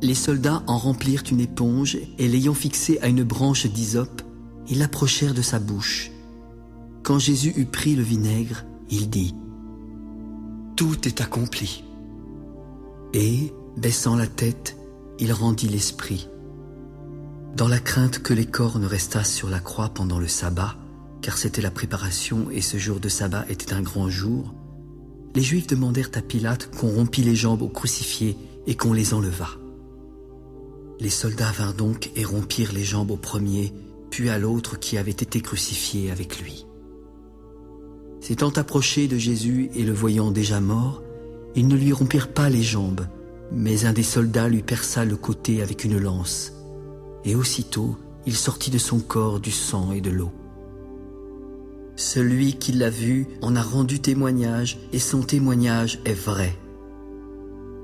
Les soldats en remplirent une éponge et l'ayant fixée à une branche d'hysope, ils l'approchèrent de sa bouche. Quand Jésus eut pris le vinaigre, il dit: « Tout est accompli. » Et, baissant la tête, il rendit l'esprit. Dans la crainte que les corps ne restassent sur la croix pendant le sabbat, car c'était la préparation et ce jour de sabbat était un grand jour, les Juifs demandèrent à Pilate qu'on rompît les jambes aux crucifiés et qu'on les enlevât. Les soldats vinrent donc et rompirent les jambes au premier, puis à l'autre qui avait été crucifié avec lui. S'étant approchés de Jésus et le voyant déjà mort, ils ne lui rompirent pas les jambes, mais un des soldats lui perça le côté avec une lance, et aussitôt il sortit de son corps du sang et de l'eau. Celui qui l'a vu en a rendu témoignage, et son témoignage est vrai.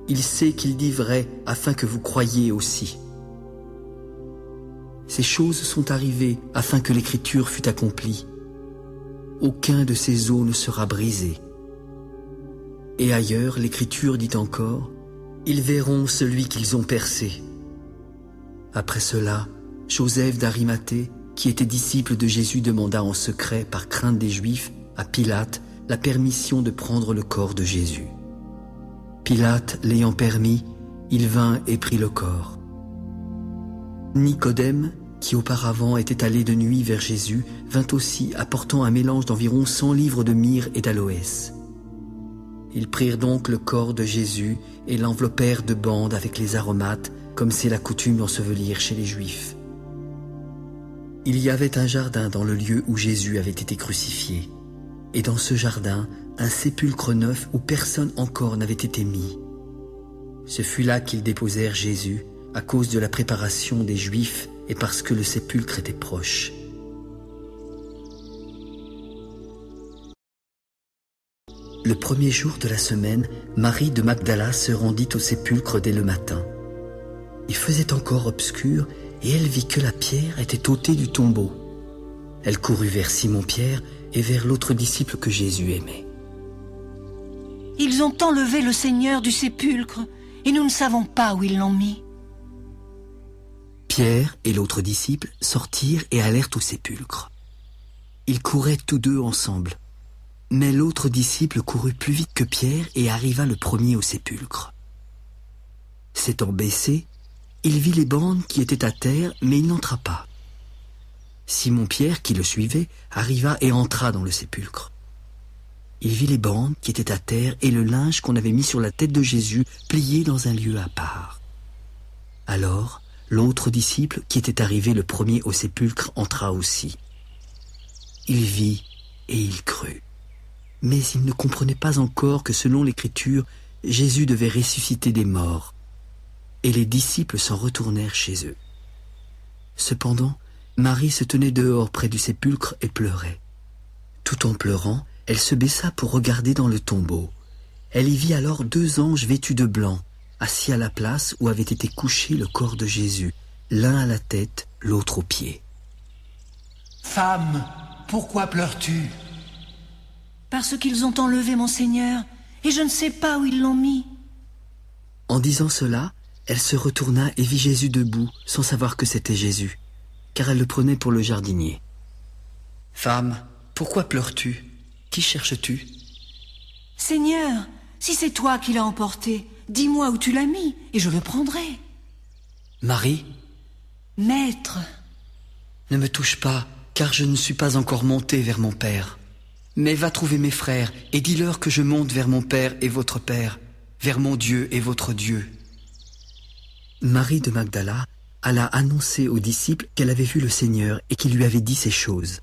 Il sait qu'il dit vrai afin que vous croyiez aussi. Ces choses sont arrivées afin que l'Écriture fût accomplie. Aucun de ces os ne sera brisé. Et ailleurs, l'Écriture dit encore: ils verront celui qu'ils ont percé. Après cela, Joseph d'Arimathée, qui était disciple de Jésus, demanda en secret, par crainte des Juifs, à Pilate la permission de prendre le corps de Jésus. Pilate l'ayant permis, il vint et prit le corps. Nicodème, qui auparavant était allé de nuit vers Jésus, vint aussi apportant un mélange d'environ 100 livres de myrrhe et d'aloès. Ils prirent donc le corps de Jésus et l'enveloppèrent de bandes avec les aromates, comme c'est la coutume d'ensevelir chez les Juifs. Il y avait un jardin dans le lieu où Jésus avait été crucifié, et dans ce jardin, un sépulcre neuf où personne encore n'avait été mis. Ce fut là qu'ils déposèrent Jésus, à cause de la préparation des Juifs et parce que le sépulcre était proche. Le premier jour de la semaine, Marie de Magdala se rendit au sépulcre dès le matin. Il faisait encore obscur et elle vit que la pierre était ôtée du tombeau. Elle courut vers Simon-Pierre et vers l'autre disciple que Jésus aimait. « Ils ont enlevé le Seigneur du sépulcre et nous ne savons pas où ils l'ont mis. » Pierre et l'autre disciple sortirent et allèrent au sépulcre. Ils couraient tous deux ensemble. Mais l'autre disciple courut plus vite que Pierre et arriva le premier au sépulcre. S'étant baissé, il vit les bandes qui étaient à terre, mais il n'entra pas. Simon-Pierre, qui le suivait, arriva et entra dans le sépulcre. Il vit les bandes qui étaient à terre et le linge qu'on avait mis sur la tête de Jésus plié dans un lieu à part. Alors, l'autre disciple, qui était arrivé le premier au sépulcre, entra aussi. Il vit et il crut. Mais il ne comprenait pas encore que selon l'Écriture, Jésus devait ressusciter des morts. Et les disciples s'en retournèrent chez eux. Cependant, Marie se tenait dehors près du sépulcre et pleurait. Tout en pleurant, elle se baissa pour regarder dans le tombeau. Elle y vit alors 2 anges vêtus de blanc, assis à la place où avait été couché le corps de Jésus, l'un à la tête, l'autre aux pieds. « Femme, pourquoi pleures-tu » ? « Parce qu'ils ont enlevé mon Seigneur et je ne sais pas où ils l'ont mis. » En disant cela, elle se retourna et vit Jésus debout, sans savoir que c'était Jésus, car elle le prenait pour le jardinier. « Femme, pourquoi pleures-tu ? Qui cherches-tu » ? « Seigneur, si c'est toi qui l'as emporté, dis-moi où tu l'as mis et je le prendrai. »« Marie, Maître, ne me touche pas, car je ne suis pas encore monté vers mon Père. Mais va trouver mes frères et dis-leur que je monte vers mon Père et votre Père, vers mon Dieu et votre Dieu. » Marie de Magdala alla annoncer aux disciples qu'elle avait vu le Seigneur et qu'il lui avait dit ces choses.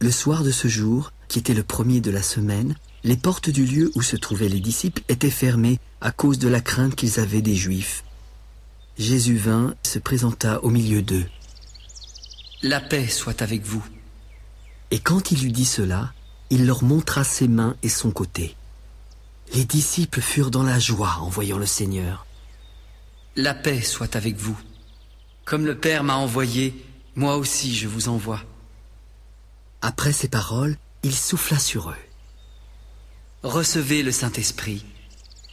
Le soir de ce jour, qui était le premier de la semaine, les portes du lieu où se trouvaient les disciples étaient fermées à cause de la crainte qu'ils avaient des Juifs. Jésus vint, se présenta au milieu d'eux. « La paix soit avec vous. » Et quand il eut dit cela, il leur montra ses mains et son côté. Les disciples furent dans la joie en voyant le Seigneur. « La paix soit avec vous. Comme le Père m'a envoyé, moi aussi je vous envoie. » Après ces paroles, il souffla sur eux. « Recevez le Saint-Esprit.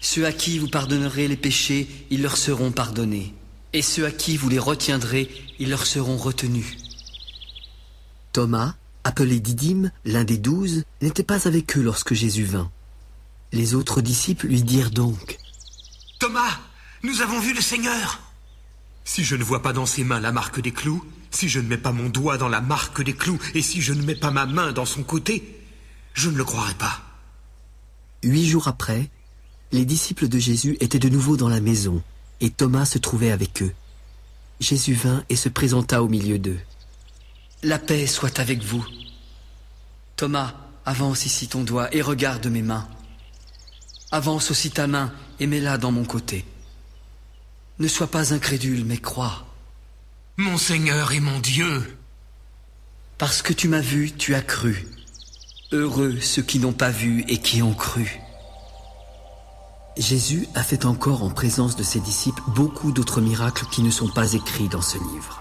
Ceux à qui vous pardonnerez les péchés, ils leur seront pardonnés. Et ceux à qui vous les retiendrez, ils leur seront retenus. » Thomas, appelé Didyme, l'un des 12, n'était pas avec eux lorsque Jésus vint. Les autres disciples lui dirent donc : « Thomas, nous avons vu le Seigneur !»« Si je ne vois pas dans ses mains la marque des clous, si je ne mets pas mon doigt dans la marque des clous, et si je ne mets pas ma main dans son côté, je ne le croirai pas. » 8 jours après, les disciples de Jésus étaient de nouveau dans la maison, et Thomas se trouvait avec eux. Jésus vint et se présenta au milieu d'eux. « La paix soit avec vous. Thomas, avance ici ton doigt et regarde mes mains. Avance aussi ta main et mets-la dans mon côté. Ne sois pas incrédule, mais crois. Mon Seigneur et mon Dieu !» Parce que tu m'as vu, tu as cru. Heureux ceux qui n'ont pas vu et qui ont cru. Jésus a fait encore en présence de ses disciples beaucoup d'autres miracles qui ne sont pas écrits dans ce livre.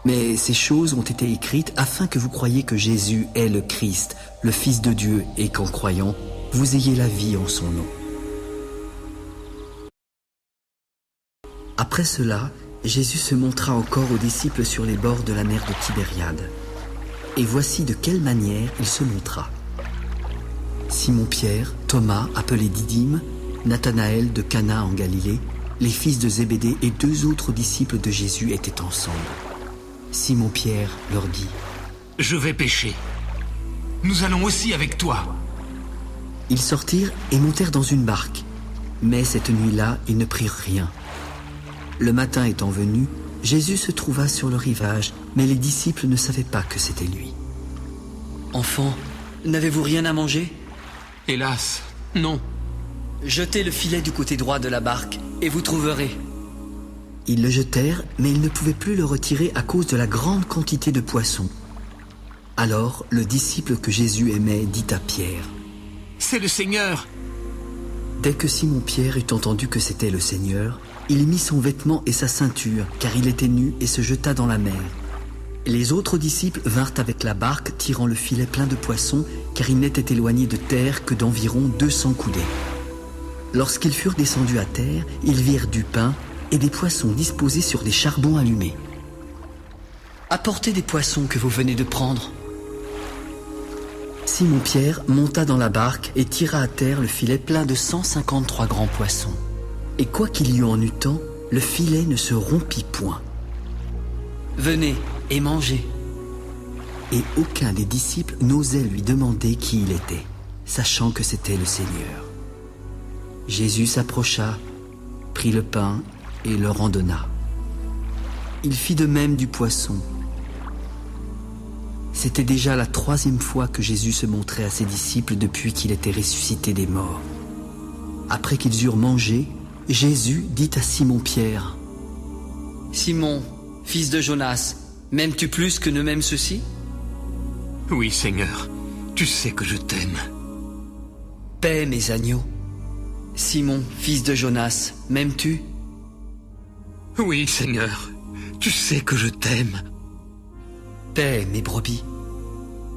Mais ces choses ont été écrites afin que vous croyiez que Jésus est le Christ, le Fils de Dieu, et qu'en croyant, vous ayez la vie en son nom. Après cela, Jésus se montra encore aux disciples sur les bords de la mer de Tibériade. Et voici de quelle manière il se montra. Simon-Pierre, Thomas, appelé Didyme, Nathanaël de Cana en Galilée, les fils de Zébédée et 2 autres disciples de Jésus étaient ensemble. Simon-Pierre leur dit : « Je vais pêcher. Nous allons aussi avec toi. » Ils sortirent et montèrent dans une barque. Mais cette nuit-là, ils ne prirent rien. Le matin étant venu, Jésus se trouva sur le rivage, mais les disciples ne savaient pas que c'était lui. « Enfants, n'avez-vous rien à manger ? » « Hélas, non. » « Jetez le filet du côté droit de la barque, et vous trouverez. » Ils le jetèrent, mais ils ne pouvaient plus le retirer à cause de la grande quantité de poissons. Alors le disciple que Jésus aimait dit à Pierre : « C'est le Seigneur. Dès que Simon-Pierre eut entendu que c'était le Seigneur, il mit son vêtement et sa ceinture, car il était nu, et se jeta dans la mer. Les autres disciples vinrent avec la barque, tirant le filet plein de poissons, car ils n'étaient éloignés de terre que d'environ 200 coudées. Lorsqu'ils furent descendus à terre, ils virent du pain et des poissons disposés sur des charbons allumés. « Apportez des poissons que vous venez de prendre. » Simon-Pierre monta dans la barque et tira à terre le filet plein de 153 grands poissons. Et quoi qu'il y en eût tant, le filet ne se rompit point. « Venez et mangez. » Et aucun des disciples n'osait lui demander qui il était, sachant que c'était le Seigneur. Jésus s'approcha, prit le pain et leur en donna. Il fit de même du poisson. C'était déjà la 3e fois que Jésus se montrait à ses disciples depuis qu'il était ressuscité des morts. Après qu'ils eurent mangé, Jésus dit à Simon-Pierre : « Simon, fils de Jonas, m'aimes-tu plus que ne m'aiment ceux-ci ? Oui, Seigneur, tu sais que je t'aime. » Paix mes agneaux. Simon, fils de Jonas, m'aimes-tu ? Oui, Seigneur, tu sais que je t'aime. Paix mes brebis.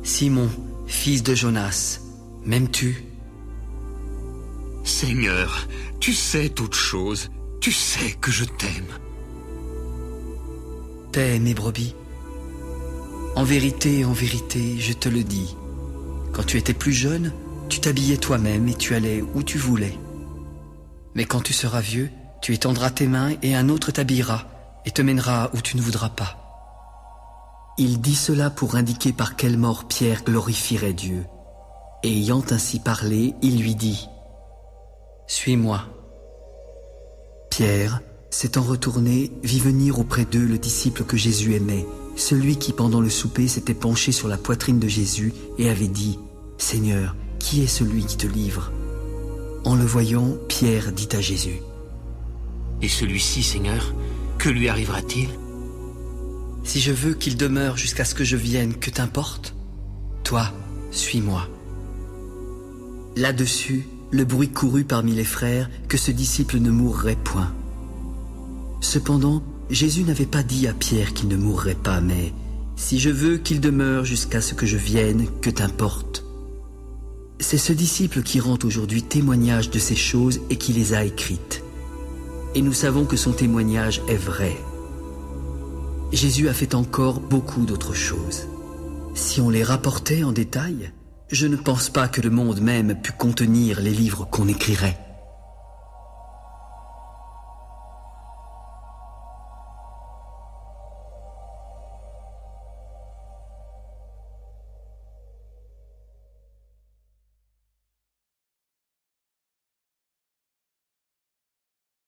Simon, fils de Jonas, m'aimes-tu ? Seigneur, tu sais toutes choses, tu sais que je t'aime. Paix mes brebis. En vérité, je te le dis, quand tu étais plus jeune, tu t'habillais toi-même et tu allais où tu voulais. Mais quand tu seras vieux, tu étendras tes mains et un autre t'habillera et te mènera où tu ne voudras pas. Il dit cela pour indiquer par quelle mort Pierre glorifierait Dieu. Et ayant ainsi parlé, il lui dit : « Suis-moi. » Pierre, s'étant retourné, vit venir auprès d'eux le disciple que Jésus aimait, celui qui pendant le souper s'était penché sur la poitrine de Jésus et avait dit : « Seigneur, qui est celui qui te livre ?» En le voyant, Pierre dit à Jésus : « Et celui-ci, Seigneur, que lui arrivera-t-il ? » « Si je veux qu'il demeure jusqu'à ce que je vienne, que t'importe ? Toi, suis-moi. » Là-dessus, le bruit courut parmi les frères que ce disciple ne mourrait point. Cependant, Jésus n'avait pas dit à Pierre qu'il ne mourrait pas, mais « Si je veux qu'il demeure jusqu'à ce que je vienne, que t'importe ?» C'est ce disciple qui rend aujourd'hui témoignage de ces choses et qui les a écrites. Et nous savons que son témoignage est vrai. Jésus a fait encore beaucoup d'autres choses. Si on les rapportait en détail, je ne pense pas que le monde même pût contenir les livres qu'on écrirait.